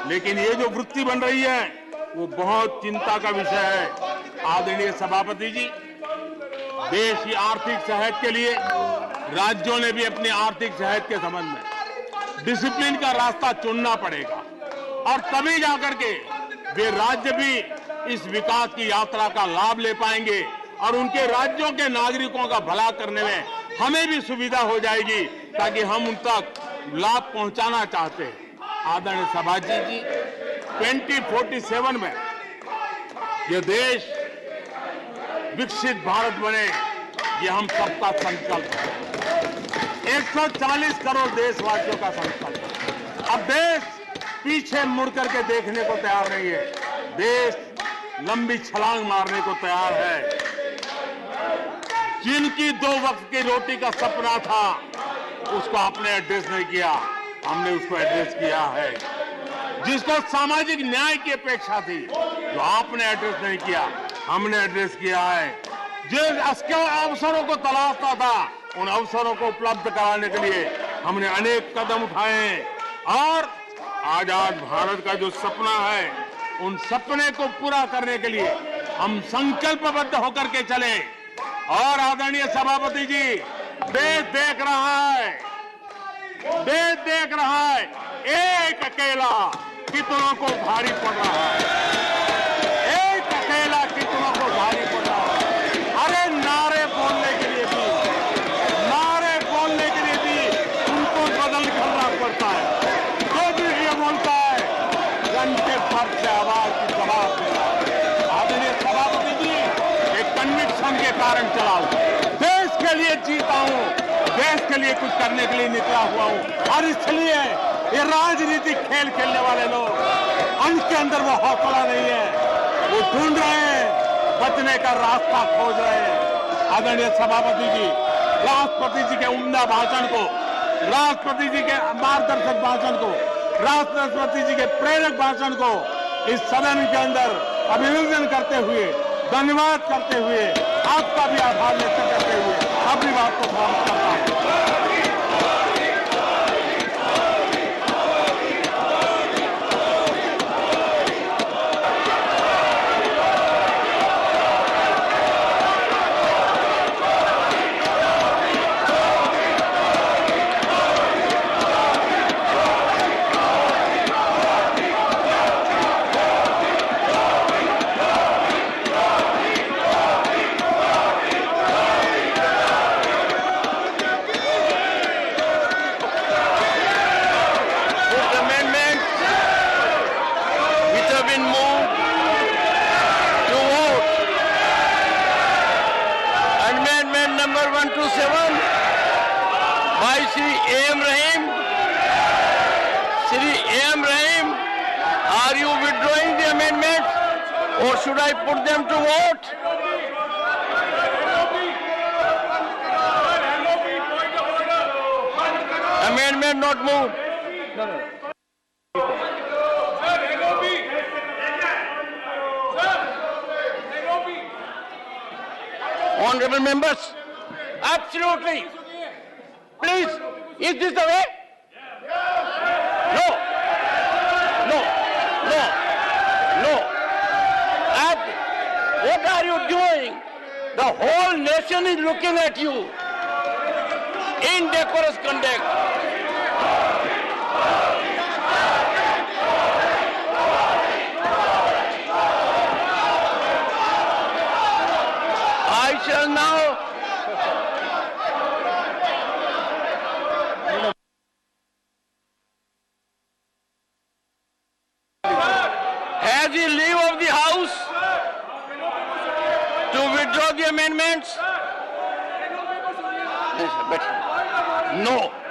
लेकिन ये जो वृत्ति बन रही है वो बहुत चिंता का विषय है। आदरणीय सभापति जी, देश की आर्थिक सेहत के लिए राज्यों ने भी अपनी आर्थिक सेहत के संबंध में डिसिप्लिन का रास्ता चुनना पड़ेगा और तभी जाकर के वे राज्य भी इस विकास की यात्रा का लाभ ले पाएंगे और उनके राज्यों के नागरिकों का भला करने में हमें भी सुविधा हो जाएगी, ताकि हम उन तक लाभ पहुंचाना चाहते हैं। आदरणीय सभापति जी, 2047 में यह देश विकसित भारत बने, ये हम सबका संकल्प है। 140 करोड़ देशवासियों का संकल्प है। अब देश पीछे मुड़ करके देखने को तैयार नहीं है। देश लंबी छलांग मारने को तैयार है। जिनकी 2 वक्त की रोटी का सपना था उसको आपने एड्रेस नहीं किया, हमने उसको एड्रेस किया है। जिसको सामाजिक न्याय की अपेक्षा थी जो आपने एड्रेस नहीं किया, हमने एड्रेस किया है। जिन अवसरों को तलाशता था उन अवसरों को उपलब्ध कराने के लिए हमने अनेक कदम उठाए हैं और आजाद भारत का जो सपना है उन सपने को पूरा करने के लिए हम संकल्पबद्ध होकर के चले। और आदरणीय सभापति जी, देश देख रहा है, देश देख रहा है, एक अकेला कितनों को भारी पड़ रहा है, एक अकेला कितनों को भारी पड़ रहा है। अरे नारे बोलने के लिए भी उनको बदल करना पड़ता है। जो भी ये बोलता है घंटे भर से आवाज की जवाब देना। आदरणीय सभापति जी, एक कन्विक्शन के कारण चला हूं, देश के लिए जीता हूं, देश के लिए कुछ करने के लिए निकला हुआ हूं। और इसलिए ये राजनीतिक खेल खेलने वाले लोग, उनके अंदर वो हौसला नहीं है, वो ढूंढ रहे हैं, बचने का रास्ता खोज रहे हैं। आदरणीय सभापति जी, राष्ट्रपति जी के उम्दा भाषण को, राष्ट्रपति जी के मार्गदर्शक भाषण को, राष्ट्रपति जी के प्रेरक भाषण को इस सदन के अंदर अभिनंदन करते हुए, धन्यवाद करते हुए, आपका भी आभार व्यक्त करते हुए अपनी बात को समाप्त करता हूं। Are you withdrawing the amendments or should I put them to vote? Amendment not moved. Honorable members, absolutely. Please, is this the way? No. No. No. No. What are you doing? The whole nation is looking at you. Indecorous conduct. I shall now has the leave of the House to withdraw the amendments? No.